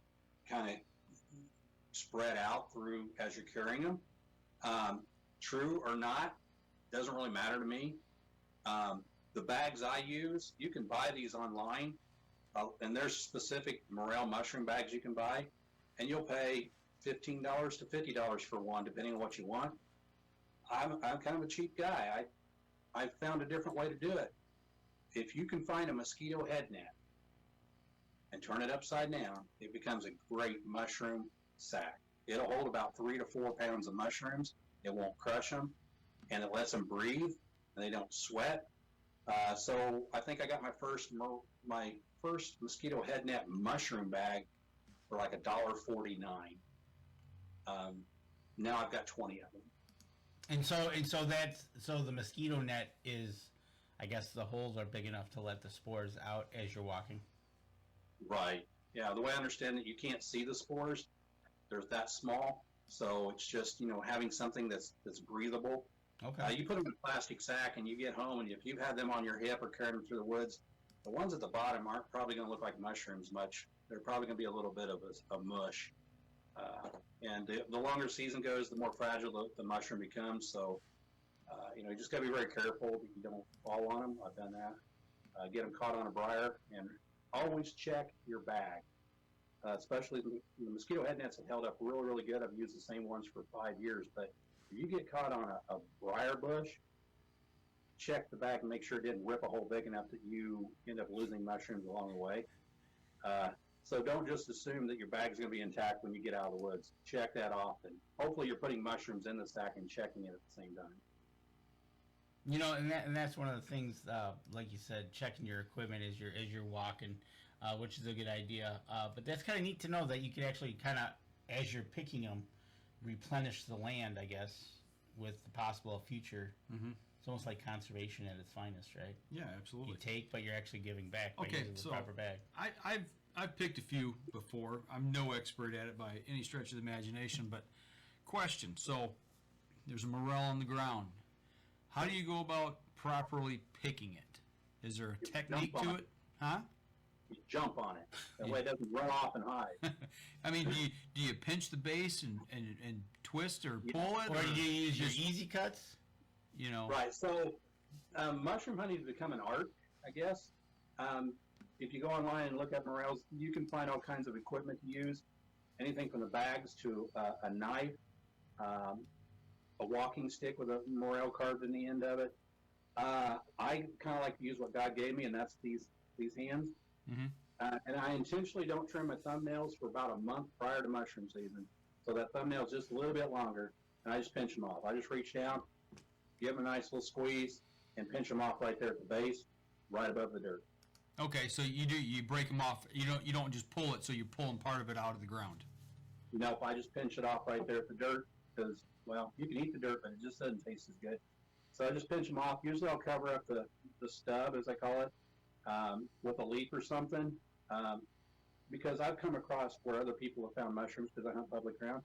kind of spread out through as you're carrying them. True or not, doesn't really matter to me. The bags I use, you can buy these online, and there's specific morel mushroom bags you can buy, and you'll pay $15 to $50 for one, depending on what you want. I'm kind of a cheap guy. I found a different way to do it. If you can find a mosquito head net and turn it upside down, it becomes a great mushroom sack. It'll hold about 3 to 4 pounds of mushrooms. It won't crush them, and it lets them breathe, and they don't sweat. So I think I got my first mosquito head net mushroom bag for like $1.49. Now I've got 20 of them. And so the mosquito net is, I guess the holes are big enough to let the spores out as you're walking. Right. Yeah. The way I understand it, you can't see the spores. They're that small. So it's just, having something that's breathable. Okay. You put them in a plastic sack and you get home, and if you've had them on your hip or carried them through the woods, the ones at the bottom aren't probably going to look like mushrooms much. They're probably going to be a little bit of a mush. And the longer season goes, the more fragile the mushroom becomes. So, you just got to be very careful that you don't fall on them. I've done that. get them caught on a briar, and always check your bag. Especially the mosquito head nets have held up really, really good. I've used the same ones for 5 years, but if you get caught on a briar bush, check the bag and make sure it didn't rip a hole big enough that you end up losing mushrooms along the way. So don't just assume that your bag is going to be intact when you get out of the woods. Check that off, and hopefully you're putting mushrooms in the sack and checking it at the same time. You know, and that's one of the things, like you said, checking your equipment as you're walking, which is a good idea. But that's kind of neat to know that you can actually kind of, as you're picking them, replenish the land, I guess, with the possible future. Mm-hmm. It's almost like conservation at its finest, right? Yeah, absolutely. You take, but you're actually giving back by using the proper bag. I've picked a few before. I'm no expert at it by any stretch of the imagination, but question. So there's a morel on the ground. How do you go about properly picking it? Is there a technique to it? Huh? You jump on it. That way it doesn't run off and hide. I mean, do you pinch the base and twist or pull it? Or do you use your easy cuts? You know. Right. So mushroom hunting has become an art, I guess. If you go online and look at morels, you can find all kinds of equipment to use. Anything from the bags to a knife, a walking stick with a morel carved in the end of it. I kind of like to use what God gave me, and that's these hands. Mm-hmm. And I intentionally don't trim my thumbnails for about a month prior to mushroom season, so that thumbnail's just a little bit longer, and I just pinch them off. I just reach down, give them a nice little squeeze, and pinch them off right there at the base, right above the dirt. Okay, so you break them off. You don't just pull it, so you're pulling part of it out of the ground. Nope, I just pinch it off right there at the dirt because, well, you can eat the dirt, but it just doesn't taste as good. So I just pinch them off. Usually I'll cover up the stub, as I call it, with a leaf or something, because I've come across where other people have found mushrooms because I hunt public ground.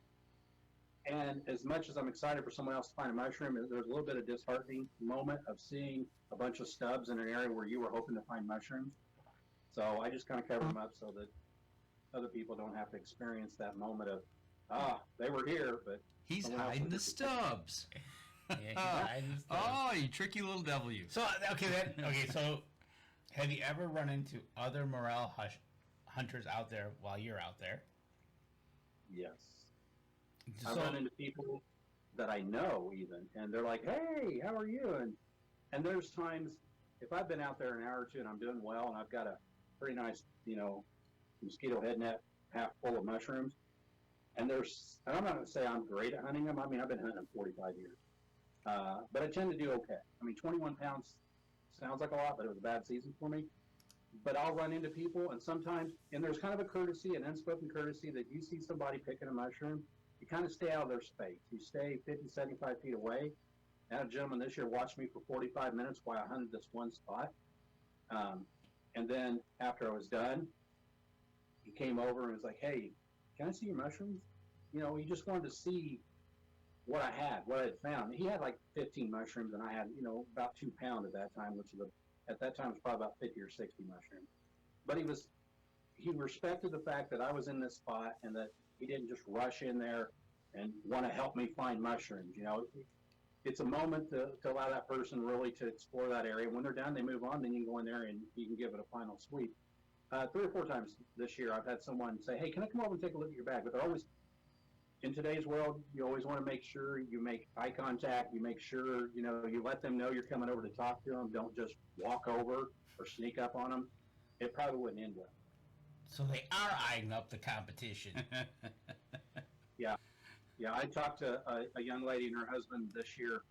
And as much as I'm excited for someone else to find a mushroom, there's a little bit of disheartening moment of seeing a bunch of stubs in an area where you were hoping to find mushrooms. So I just kind of cover them up so that other people don't have to experience that moment of, they were here, but he's hiding the stubs. Yeah, he's hiding the stubs. Oh, you tricky little devil, you. So so have you ever run into other morel hunters out there while you're out there? Yes. So, I run into people that I know even, and they're like, hey, how are you? And there's times, if I've been out there an hour or two and I'm doing well and I've got a pretty nice, mosquito head net half full of mushrooms, and I'm not going to say I'm great at hunting them. I mean, I've been hunting them 45 years. But I tend to do okay. I mean, 21 pounds sounds like a lot, but it was a bad season for me. But I'll run into people, and there's kind of a courtesy, an unspoken courtesy, that you see somebody picking a mushroom, you kind of stay out of their space. You stay 50, 75 feet away. I had a gentleman this year watched me for 45 minutes while I hunted this one spot. And then after I was done, he came over and was like, hey, can I see your mushrooms? He just wanted to see what I had, what I had found. He had like 15 mushrooms, and I had, about 2 pounds at that time, which at that time was probably about 50 or 60 mushrooms. But he respected the fact that I was in this spot and that he didn't just rush in there and want to help me find mushrooms. It's a moment to allow that person really to explore that area. When they're done, they move on, then you can go in there and you can give it a final sweep. 3 or 4 times this year, I've had someone say, hey, can I come over and take a look at your bag? But they're always, in today's world, you always want to make sure you make eye contact. You make sure, you let them know you're coming over to talk to them. Don't just walk over or sneak up on them. It probably wouldn't end well. So they are eyeing up the competition. Yeah, I talked to a young lady and her husband this year.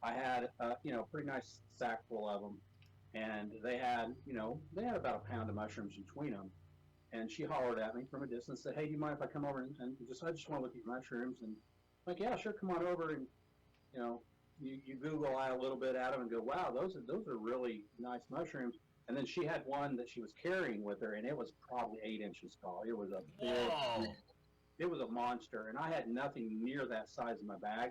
I had, a pretty nice sack full of them, and they had about a pound of mushrooms between them. And she hollered at me from a distance, said, "Hey, do you mind if I come over and I just want to look at your mushrooms?" And I'm like, "Yeah, sure, come on over." And you Google eye a little bit at them and go, "Wow, those are really nice mushrooms." And then she had one that she was carrying with her, and it was probably 8 inches tall. It was a big. It was a monster, and I had nothing near that size in my bag.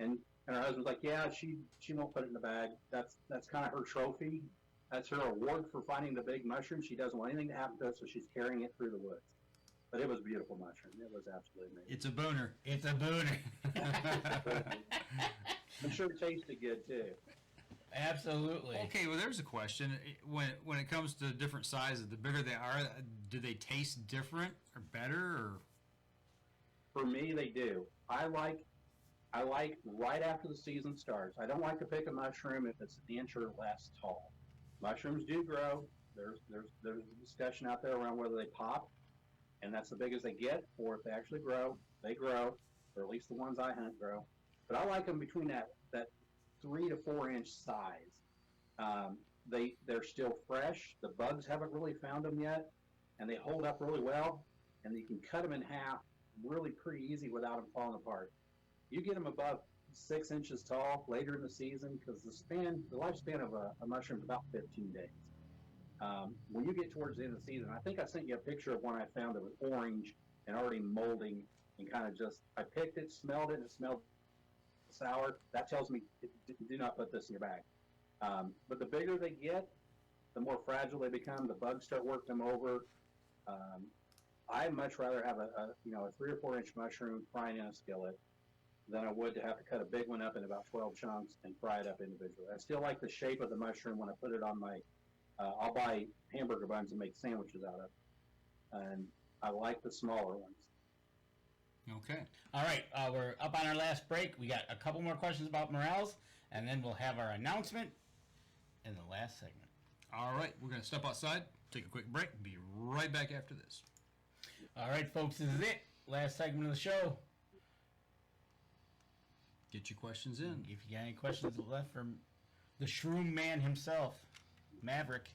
And her husband's like, yeah, she won't put it in the bag. That's kind of her trophy. That's her award for finding the big mushroom. She doesn't want anything to happen to it, so she's carrying it through the woods. But it was a beautiful mushroom. It was absolutely amazing. It's a booner. It's a booner. I'm sure it tasted good, too. Absolutely. Okay, well, there's a question. When it comes to different sizes, the bigger they are, do they taste different or better? Or For me, they do. I like right after the season starts. I don't like to pick a mushroom if it's an inch or less tall. Mushrooms do grow. There's a discussion out there around whether they pop, and that's the biggest they get, or if they actually grow. They grow, or at least the ones I hunt grow. But I like them between that 3 to 4 inch size. They're still fresh. The bugs haven't really found them yet, and they hold up really well. And you can cut them in half really pretty easy without them falling apart. You get them above 6 inches tall later in the season, because the lifespan of a mushroom is about 15 days. When you get towards the end of the season, I think I sent you a picture of one I found that was orange and already molding and kind of just, I picked it, smelled it, and it smelled sour. That tells me do not put this in your bag. But the bigger they get, the more fragile they become. The bugs start working them over. I'd much rather have a 3 or 4 inch mushroom frying in a skillet than I would to have to cut a big one up in about 12 chunks and fry it up individually. I still like the shape of the mushroom when I put it on my, I'll buy hamburger buns and make sandwiches out of. And I like the smaller ones. okay, All right, we're up on our last break. We got a couple more questions about Morels, and then we'll have our announcement in the last segment. all right, we're gonna step outside, take a quick break, and be right back after this. All right, folks, this is it. Last segment of the show. Get your questions in. If you got any questions left from the Shroom Man himself, Maverick.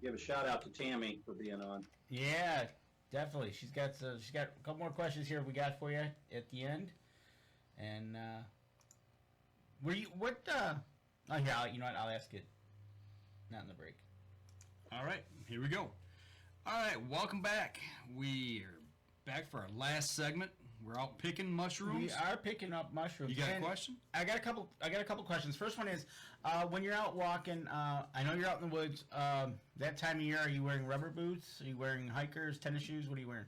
Give a shout out to Tammy for being on. Yeah, definitely. She's got a couple more questions here we got for you at the end. And oh here, you know what? I'll ask it. Not in the break. All right, here we go. All right, welcome back. We are back for our last segment. We're out picking mushrooms. We are picking up mushrooms. You got a And question? I got a couple questions. First one is, when you're out walking, I know you're out in the woods. That time of year, are you wearing rubber boots? Are you wearing hikers, tennis shoes? What are you wearing?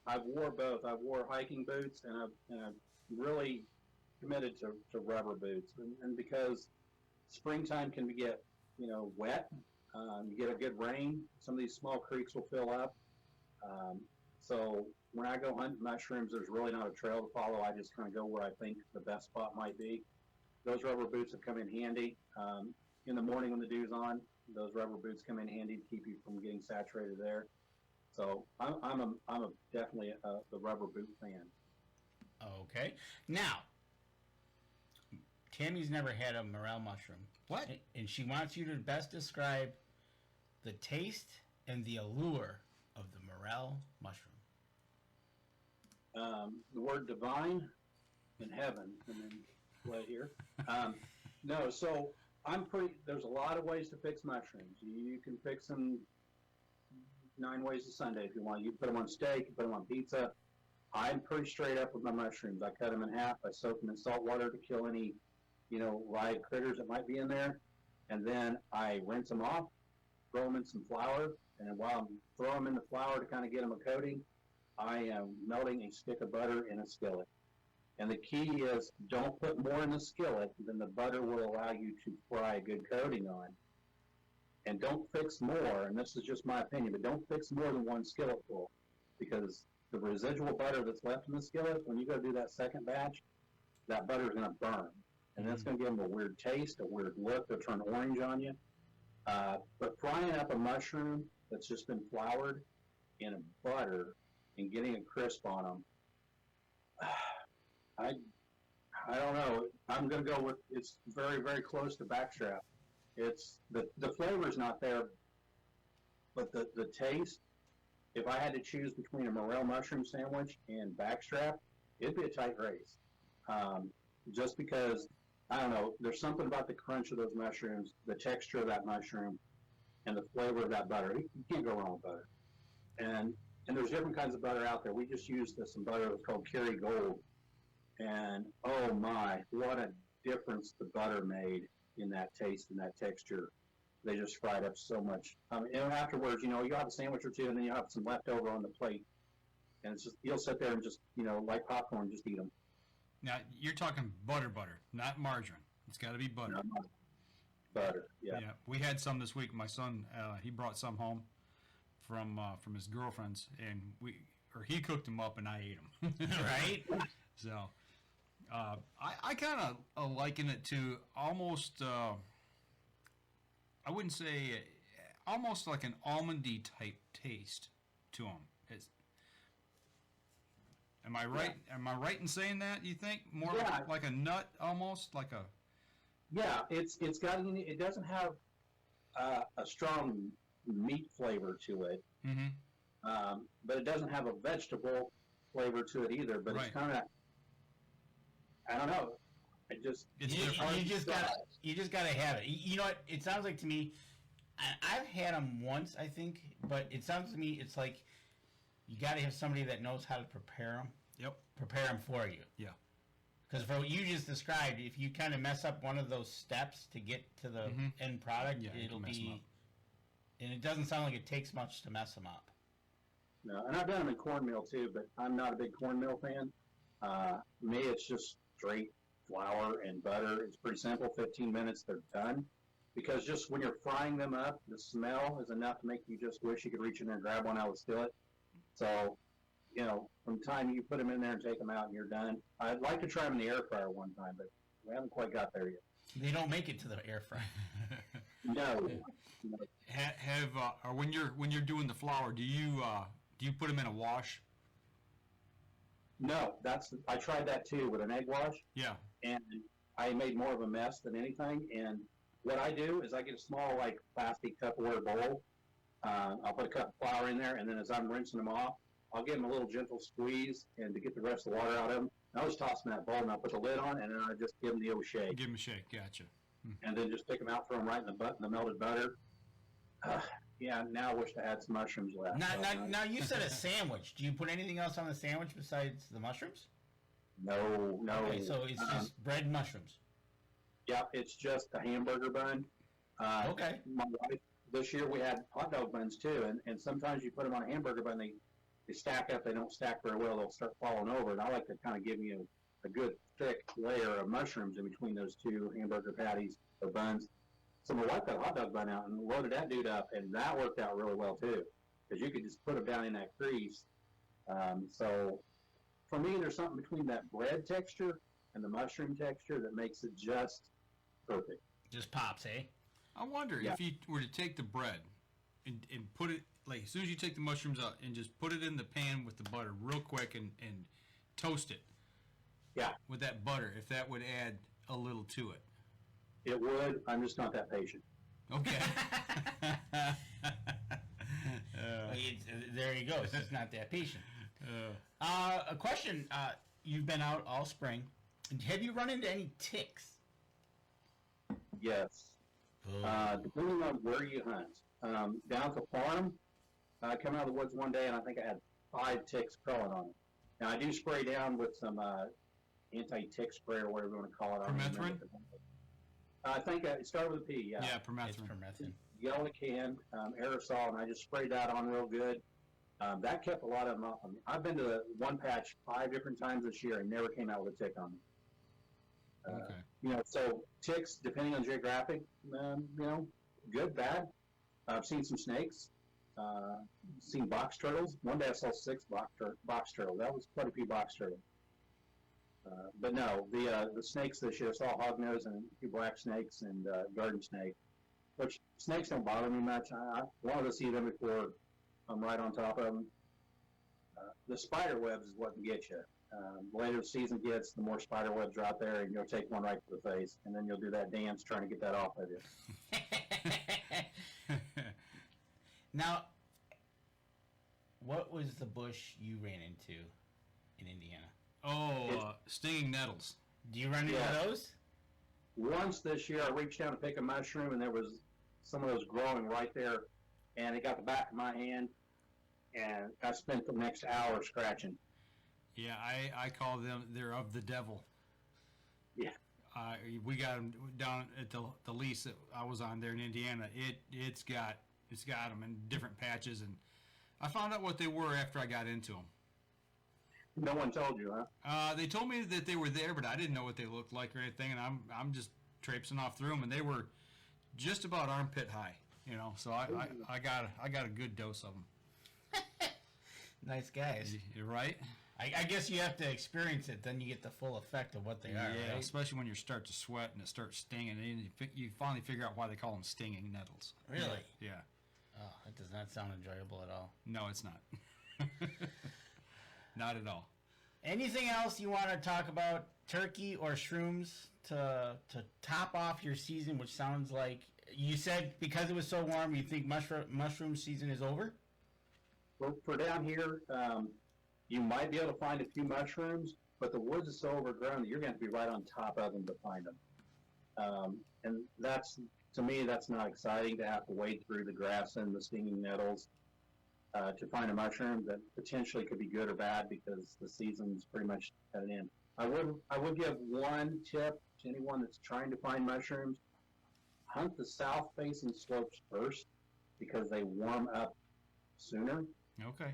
I've wore both. I've wore hiking boots, and I've really committed to rubber boots. And because springtime can get wet, you get a good rain. Some of these small creeks will fill up. So when I go hunting mushrooms, there's really not a trail to follow. I just kind of go where I think the best spot might be. Those rubber boots have come in handy. In the morning when the dew's on, those rubber boots come in handy to keep you from getting saturated there. So I'm definitely the rubber boot fan. Okay. Now, Tammy's never had a morel mushroom. What? And she wants you to best describe the taste and the allure of the morel mushroom. The word divine in heaven, and then right here. No, so there's a lot of ways to fix mushrooms. You can fix them 9 ways to Sunday if you want. You put them on steak, you put them on pizza. I'm pretty straight up with my mushrooms. I cut them in half. I soak them in salt water to kill any, live critters that might be in there. And then I rinse them off, throw them in some flour, and then while I'm throwing them in the flour to kind of get them a coating, I am melting a stick of butter in a skillet. And the key is don't put more in the skillet than the butter will allow you to fry a good coating on. And don't fix more, and this is just my opinion, but don't fix more than 1 skillet full, because the residual butter that's left in the skillet, when you go do that second batch, that butter is going to burn. And that's going to give them a weird taste, a weird look. They'll turn orange on you. But frying up a mushroom that's just been floured in a butter and getting a crisp on them, I don't know. I'm going to go with, it's very, very close to backstrap. It's the flavor's not there, but the taste. If I had to choose between a morel mushroom sandwich and backstrap, it'd be a tight race. Just because, I don't know, there's something about the crunch of those mushrooms, the texture of that mushroom, and the flavor of that butter. You can't go wrong with butter. And there's different kinds of butter out there. We just used some butter that's called Kerry Gold. And, oh my, what a difference the butter made in that taste and that texture. They just fried up so much. And afterwards, you'll have a sandwich or two, and then you'll have some leftover on the plate. And it's just, you'll sit there and just, like popcorn, just eat them. Now, you're talking butter, not margarine. It's got to be butter. Butter. Yeah. Yeah, we had some this week. My son, he brought some home from his girlfriend's, and he cooked them up, and I ate them. Right? So, I kind of liken it to almost, I wouldn't say, almost like an almondy type taste to them. Am I right? Yeah. Am I right in saying that? You think more like a nut, almost like a? Yeah, it's got. It doesn't have a strong meat flavor to it, but it doesn't have a vegetable flavor to it either. But it's kind of. I don't know. I just you just gotta have it. You know what? It sounds like to me. I've had them once, I think, but it sounds to me it's like you got to have somebody that knows how to prepare them. Yep. Prepare them for you. Yeah. Because for what you just described, if you kind of mess up one of those steps to get to the end product, it'll be. And it doesn't sound like it takes much to mess them up. No, and I've done them in cornmeal too, but I'm not a big cornmeal fan. Me, it's just straight flour and butter. It's pretty simple. 15 minutes, they're done. Because just when you're frying them up, the smell is enough to make you just wish you could reach in there and grab one out of the skillet. So, from the time you put them in there and take them out and you're done. I'd like to try them in the air fryer one time, but we haven't quite got there yet. They don't make it to the air fryer. No. Or when you're doing the flour, do you put them in a wash? No, I tried that too with an egg wash. Yeah. And I made more of a mess than anything. And what I do is I get a small, plastic Tupperware bowl. I'll put a cup of flour in there, and then as I'm rinsing them off, I'll give them a little gentle squeeze, and to get the rest of the water out of them, I always toss them in that bowl, and I'll put the lid on, and then I just give them the old shake. Give them a shake, gotcha. And then just pick them out, throw them right in the melted butter. Now I wish I had some mushrooms left. Now you said a sandwich. Do you put anything else on the sandwich besides the mushrooms? No. Okay, so it's just bread and mushrooms. Yeah, it's just a hamburger bun. Okay. My wife, this year we had hot dog buns too, and sometimes you put them on a hamburger bun, they stack up, they don't stack very well, they'll start falling over, and I like to kind of give you a good thick layer of mushrooms in between those two hamburger patties or buns. So my wife got a hot dog bun out and loaded that dude up, and that worked out really well too, because you could just put them down in that crease. So for me, there's something between that bread texture and the mushroom texture that makes it just perfect. Just pops, eh? I wonder if you were to take the bread and put it, as soon as you take the mushrooms out, and just put it in the pan with the butter real quick and toast it. Yeah. With that butter, if that would add a little to it. It would. I'm just not that patient. Okay. There you go. It's just not that patient. A question. You've been out all spring. Have you run into any ticks? Yes. Depending on where you hunt. Down at the farm, I come out of the woods one day and I think I had 5 ticks crawling on it. Now I do spray down with some anti-tick spray or whatever you want to call it. Permethrin? I think it started with a P, yeah. Yeah, permethrin. It's permethrin. Yellow can, aerosol, and I just sprayed that on real good. That kept a lot of them off of me. I've been to one patch 5 different times this year and never came out with a tick on me. Okay. So ticks, depending on geographic, good, bad. I've seen some snakes, seen box turtles. One day I saw 6 box turtles. That was quite a few box turtles. But no, the snakes this year, I saw hognose and a few black snakes and garden snake, which snakes don't bother me much. I wanted to see them before I'm right on top of them. The spider webs is what can get you. The later the season gets, the more spider webs are out there, and you'll take one right to the face, and then you'll do that dance trying to get that off of you. Now, what was the bush you ran into in Indiana? Oh, stinging nettles. Do you run into those? Once this year, I reached down to pick a mushroom, and there was some of those growing right there, and it got the back of my hand, and I spent the next hour scratching. Yeah, I call them, they're of the devil. Yeah. We got them down at the lease that I was on there in Indiana. It's got them in different patches, and I found out what they were after I got into them. No one told you, huh? They told me that they were there, but I didn't know what they looked like or anything, and I'm just traipsing off through them, and they were just about armpit high. So I got a good dose of them. Nice guys. You're right. I guess you have to experience it, then you get the full effect of what they are. Yeah, Right? especially when you start to sweat and it starts stinging, and you finally figure out why they call them stinging nettles. Really? Yeah. Oh, that does not sound enjoyable at all. No, it's not. Not at all. Anything else you want to talk about turkey or shrooms to top off your season, which sounds like you said because it was so warm, you think mushroom season is over? For down here, you might be able to find a few mushrooms, but the woods is so overgrown that you're going to have to be right on top of them to find them. And that's, to me, that's not exciting to have to wade through the grass and the stinging nettles to find a mushroom that potentially could be good or bad because the season's pretty much at an end. I would give one tip to anyone that's trying to find mushrooms: hunt the south-facing slopes first because they warm up sooner. Okay.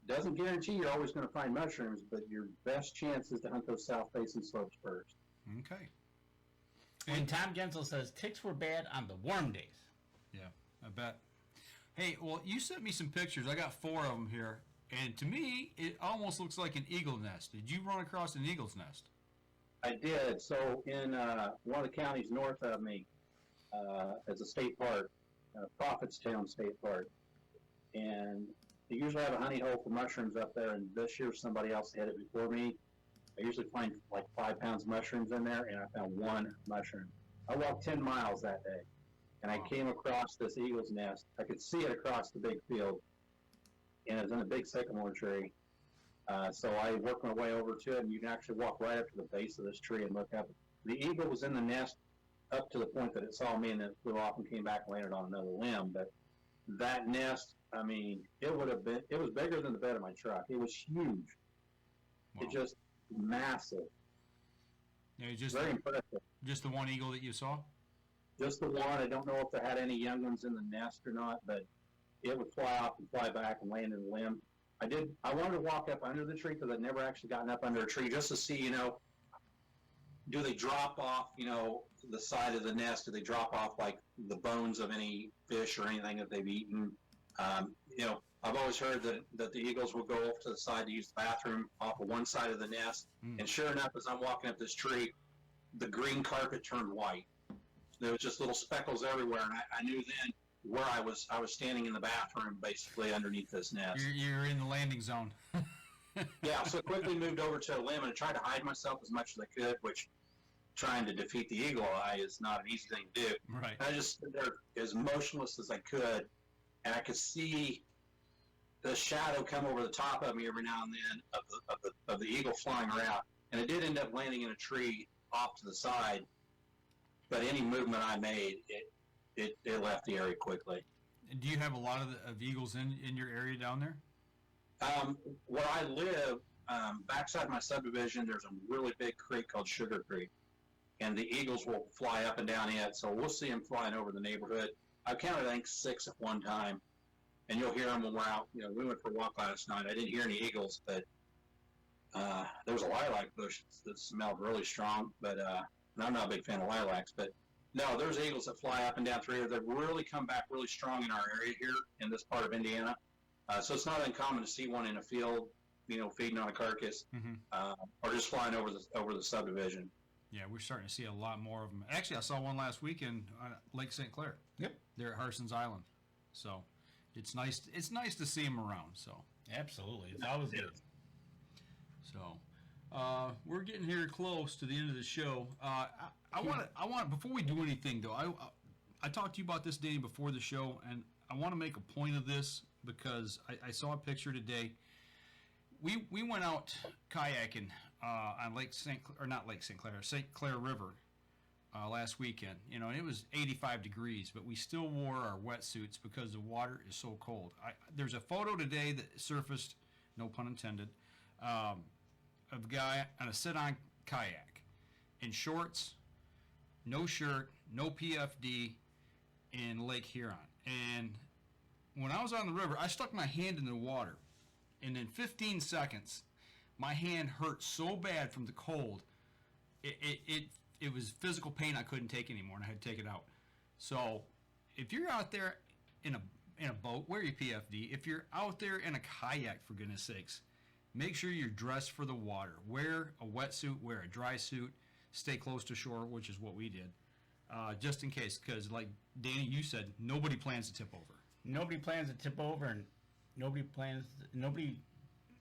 Doesn't guarantee you're always going to find mushrooms, but your best chance is to hunt those south-facing slopes first. Okay. And Tom Gensel says ticks were bad on the warm days. Yeah, I bet. Hey, well, you sent me some pictures. I got 4 of them here, and to me, it almost looks like an eagle nest. Did you run across an eagle's nest? I did. So in one of the counties north of me, as a state park, Prophetstown State Park, and they usually have a honey hole for mushrooms up there, and this year somebody else had it before me. I usually find like 5 pounds of mushrooms in there, and I found 1 mushroom. I walked 10 miles that day, and I came across this eagle's nest. I could see it across the big field, and it was in a big sycamore tree. So I worked my way over to it, and you can actually walk right up to the base of this tree and look up. The eagle was in the nest up to the point that it saw me, and then it flew off and came back and landed on another limb. But that nest, I mean, it was bigger than the bed of my truck. It was huge. Wow. It just massive. Yeah, just Very impressive. Just the one eagle that you saw? Just the one. I don't know if there had any young ones in the nest or not, but it would fly off and fly back and land in the limb. I wanted to walk up under the tree because I'd never actually gotten up under a tree just to see, do they drop off, the side of the nest? Do they drop off like the bones of any fish or anything that they've eaten? I've always heard that the eagles will go off to the side to use the bathroom off of one side of the nest. And sure enough, as I'm walking up this tree, the green carpet turned white. There was just little speckles everywhere, and I knew then where I was standing in the bathroom, basically underneath this nest. You're in the landing zone. Yeah, so quickly moved over to a limb and tried to hide myself as much as I could, which trying to defeat the eagle eye is not an easy thing to do. Right. And I just stood there as motionless as I could, and I could see the shadow come over the top of me every now and then of the eagle flying around. And it did end up landing in a tree off to the side, but any movement I made, it left the area quickly. Do you have a lot of eagles in your area down there? Where I live, backside my subdivision, there's a really big creek called Sugar Creek, and the eagles will fly up and down it, so we'll see them flying over the neighborhood. I counted, I think, 6 at one time, and you'll hear them when we're out. We went for a walk last night. I didn't hear any eagles, but there was a lilac bush that smelled really strong, but and I'm not a big fan of lilacs, but no, there's eagles that fly up and down through here that really come back really strong in our area here in this part of Indiana. So it's not uncommon to see one in a field, feeding on a carcass, or just flying over the subdivision. Yeah, we're starting to see a lot more of them. Actually, I saw one last weekend on Lake St. Clair. Yep. They're at Harson's Island. So it's nice. It's nice to see them around. So Absolutely, it's always good. So we're getting here close to the end of the show. I want before we do anything though. I talked to you about this, Danny, before the show, and I want to make a point of this because I saw a picture today. We went out kayaking on St. Clair River last weekend. And it was 85 degrees, but we still wore our wetsuits because the water is so cold. There's a photo today that surfaced, no pun intended, of a guy on a sit-on kayak in shorts, no shirt, no PFD, in Lake Huron. And when I was on the river, I stuck my hand in the water, and in 15 seconds, my hand hurt so bad from the cold, it it was physical pain I couldn't take anymore, and I had to take it out. So if you're out there in a boat, wear your PFD. If you're out there in a kayak, for goodness sakes, make sure you're dressed for the water. Wear a wetsuit, wear a dry suit, stay close to shore, which is what we did, just in case. Because like Danny, you said, nobody plans to tip over. Nobody plans to tip over, and nobody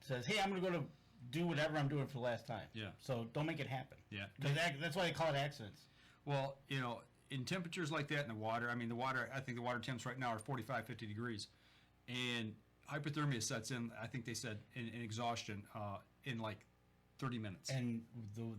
says, hey, I'm going to go to do whatever I'm doing for the last time. Yeah. So don't make it happen. Yeah. Because that's why they call it accidents. Well, you know, in temperatures like that in the water, I mean, I think the water temps right now are 45, 50 degrees. And hypothermia sets in, I think they said, in exhaustion in like 30 minutes. And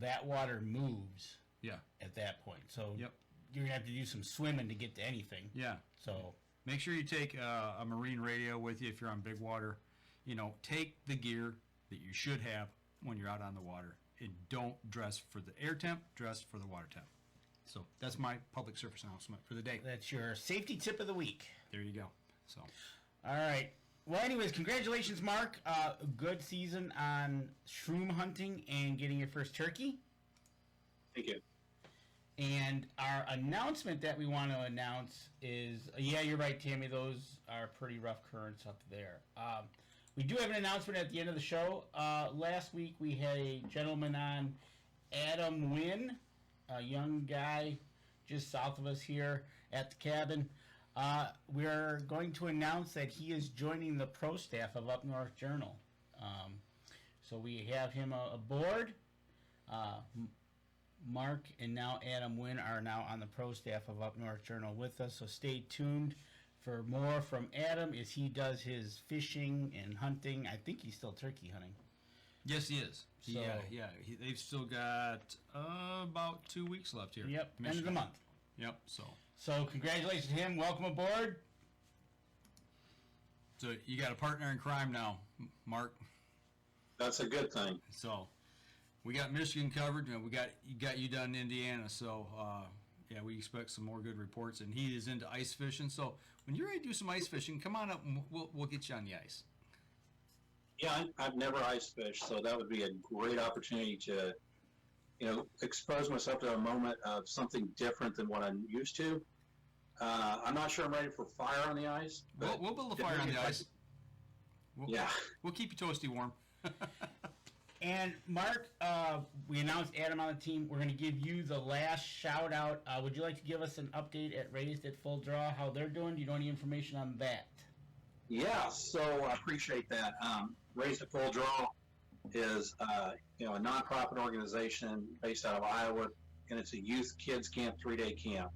that water moves Yeah. at that point. So Yep. you're going to have to do some swimming to get to anything. Yeah. So Make sure you take a marine radio with you if you're on big water. You know, take the gear that you should have when you're out on the water. And don't dress for the air temp, dress for the water temp. So that's my public service announcement for the day. that's your safety tip of the week. There you go. So, All right. Well, anyways, congratulations, Mark. A good season on shroom hunting and getting your first turkey. Thank you. And our announcement that we want to announce is, yeah, you're right, Tammy, those are pretty rough currents up there. We do have an announcement at the end of the show. Last week we had a gentleman on, Adam Wynn, a young guy just south of us here at the cabin. We're going to announce that he is joining the pro staff of Up North Journal. So we have him aboard. Mark and now Adam Wynn are now on the pro staff of Up North Journal with us. So stay tuned for more from Adam as he does his fishing and hunting. I think he's still turkey hunting. yes, he is. So- Yeah. They've still got about 2 weeks left here. Yep, end of the Michigan. month. Yep. So congratulations to him. Welcome aboard. So you got a partner in crime now, Mark. That's a good thing. So we got Michigan covered, and we got you done in Indiana. So yeah, we expect some more good reports. And he is into ice fishing. So when you're ready to do some ice fishing, come on up, and we'll get you on the ice. Yeah, I've never ice fished, so that would be a great opportunity to, expose myself to a moment of something different than what I'm used to. I'm not sure I'm ready for fire on the ice. But We'll build a fire on the ice. Yeah. We'll keep you toasty warm. And Mark, we announced Adam on the team. We're going to give you the last shout out. Would you like to give us an update at Raised at Full Draw, how they're doing? Do you know any information on that? Yeah, so I appreciate that. Raised at Full Draw is a nonprofit organization based out of Iowa, and it's a youth kids camp, 3-day camp.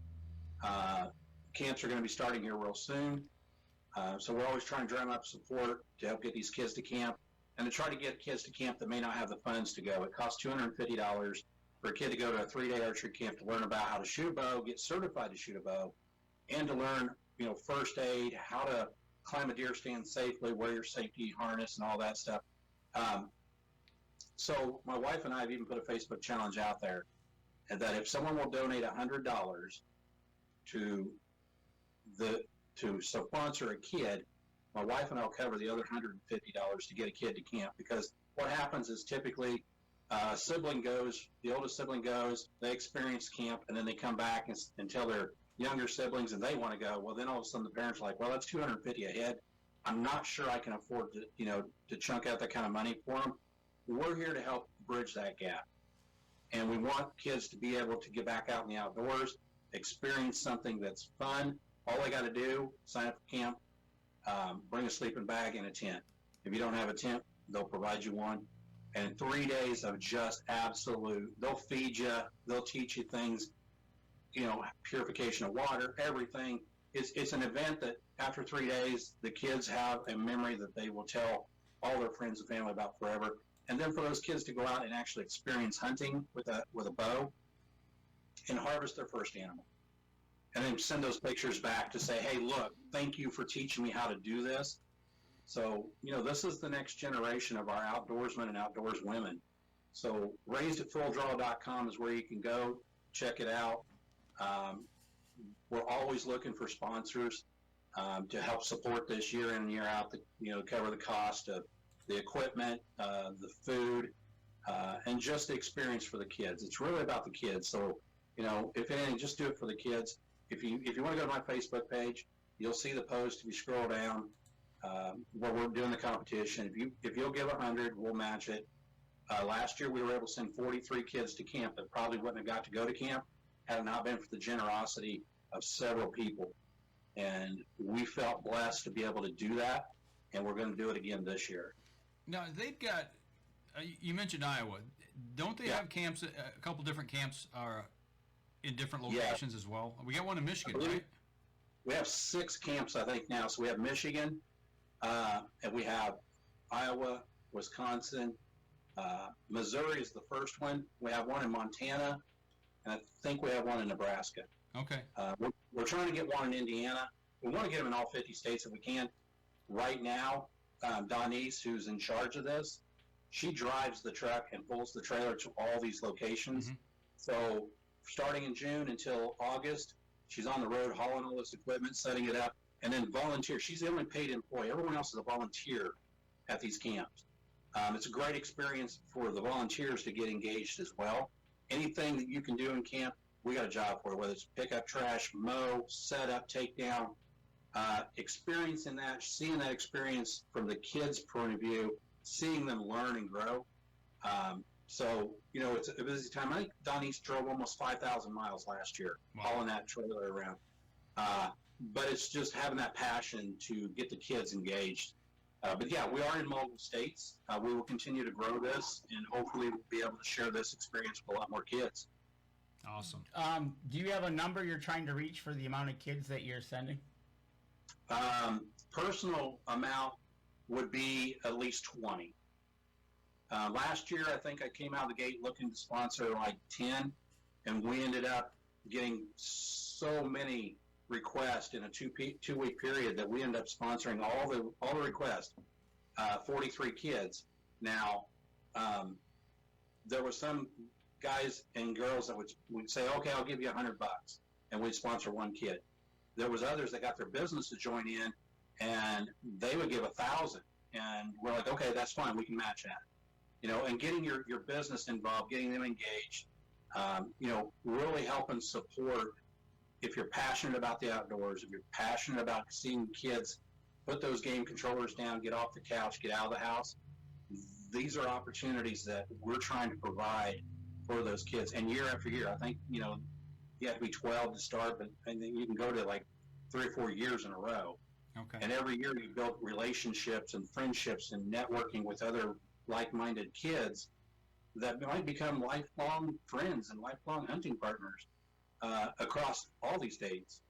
Camps are going to be starting here real soon, so we're always trying to drum up support to help get these kids to camp, and to try to get kids to camp that may not have the funds to go. It costs $250 for a kid to go to a 3-day archery camp to learn about how to shoot a bow, get certified to shoot a bow, and to learn, first aid, how to climb a deer stand safely, wear your safety harness, and all that stuff. So my wife and I have even put a Facebook challenge out there, and that if someone will donate $100 to sponsor a kid, my wife and I will cover the other $150 to get a kid to camp. Because what happens is typically a sibling goes, the oldest sibling goes, they experience camp, and then they come back and tell their younger siblings and they want to go. Well, then all of a sudden the parents are like, well, that's $250 a head. I'm not sure I can afford to chunk out that kind of money for them. We're here to help bridge that gap. And we want kids to be able to get back out in the outdoors, experience something that's fun. All they got to do, sign up for camp, bring a sleeping bag and a tent. If you don't have a tent, they'll provide you one. And 3 days of just absolute, they'll feed you, they'll teach you things, purification of water, everything. It's an event that after 3 days, the kids have a memory that they will tell all their friends and family about forever. And then for those kids to go out and actually experience hunting with a bow and harvest their first animal. And then send those pictures back to say, hey, look, thank you for teaching me how to do this. So, this is the next generation of our outdoorsmen and outdoors women. So raisedатfulldraw.com is where you can go, check it out. We're always looking for sponsors to help support this year in and year out, cover the cost of the equipment, the food, and just the experience for the kids. It's really about the kids. So if anything, just do it for the kids. If you want to go to my Facebook page, you'll see the post. If you scroll down, where we're doing the competition, if you'll give 100, we'll match it. Last year, we were able to send 43 kids to camp that probably wouldn't have got to go to camp had it not been for the generosity of several people. And we felt blessed to be able to do that, and we're going to do it again this year. Now, they've got, you mentioned Iowa. Don't they have camps, a couple different camps are in different locations as well? We got one in Michigan, right? We have 6 camps, I think, now. So we have Michigan, and we have Iowa, Wisconsin. Missouri is the first one. We have one in Montana, and I think we have one in Nebraska. Okay. We're trying to get one in Indiana. We want to get them in all 50 states if we can. Right now, Donise, who's in charge of this, she drives the truck and pulls the trailer to all these locations. Mm-hmm. So starting in June until August, she's on the road hauling all this equipment, setting it up, and then volunteer. She's the only paid employee. Everyone else is a volunteer at these camps. It's a great experience for the volunteers to get engaged as well. Anything that you can do in camp, we got a job for, whether it's pick up trash, mow, set up, take down. Experiencing that, seeing that experience from the kids' point of view, seeing them learn and grow. So, it's a busy time. I think Donise drove almost 5,000 miles last year, hauling that trailer around. But it's just having that passion to get the kids engaged. But yeah, we are in multiple states. We will continue to grow this, and hopefully we'll be able to share this experience with a lot more kids. Awesome. Do you have a number you're trying to reach for the amount of kids that you're sending? Personal amount would be at least 20. Last year, I think I came out of the gate looking to sponsor like 10, and we ended up getting so many requests in a two-week period that we ended up sponsoring all the requests, 43 kids. Now, there were some guys and girls that would say, okay, I'll give you $100, and we'd sponsor one kid. There was others that got their business to join in, and they would give 1,000, and we're like, okay, that's fine, we can match that. And getting your business involved, getting them engaged, really helping support. If you're passionate about the outdoors, if you're passionate about seeing kids put those game controllers down, get off the couch, get out of the house, these are opportunities that we're trying to provide for those kids. And year after year, I think, you have to be 12 to start, but I think you can go to like 3 or 4 years in a row. Okay. And every year you build relationships and friendships and networking with other like-minded kids that might become lifelong friends and lifelong hunting partners across all these states.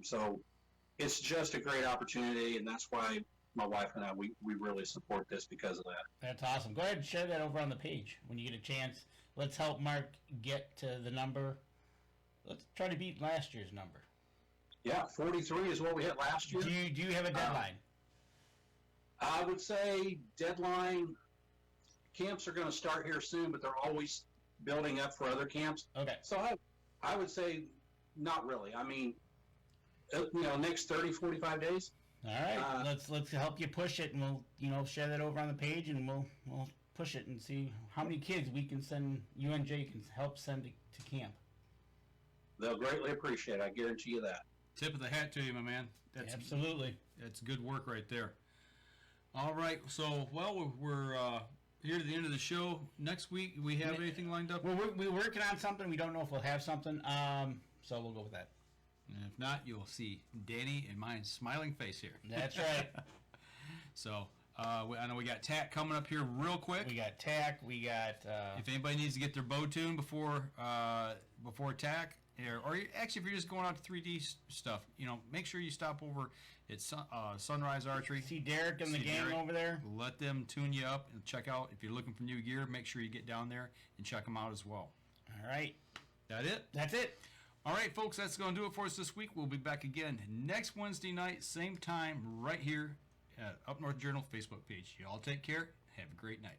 So it's just a great opportunity, and that's why my wife and I, we really support this because of that. That's awesome. Go ahead and share that over on the page when you get a chance. Let's help Mark get to the number. Let's try to beat last year's number. Yeah, 43 is what we hit last year. Do you have a deadline? I would say deadline, camps are going to start here soon, but they're always building up for other camps. Okay. So I would say not really. I mean, next 30, 45 days. All right. Let's help you push it, and we'll share that over on the page, and we'll push it and see how many kids we can send. UNJ can help send to camp. They'll greatly appreciate it. I guarantee you that. Tip of the hat to you, my man. Absolutely. That's good work right there. All right. So, we're here to the end of the show. Next week, we have anything lined up? We're working on something. We don't know if we'll have something. So we'll go with that. And if not, you'll see Danny and my smiling face here. That's right. So, I know we got TAC coming up here real quick. We got TAC. We got. If anybody needs to get their bow tuned before TAC, or actually if you're just going out to 3D stuff, make sure you stop over at Sunrise Archery. See Derek and the gang over there. Let them tune you up and check out. If you're looking for new gear, make sure you get down there and check them out as well. All right. That it? That's it. All right, folks, that's going to do it for us this week. We'll be back again next Wednesday night, same time, right here at Up North Journal Facebook page. You all take care. Have a great night.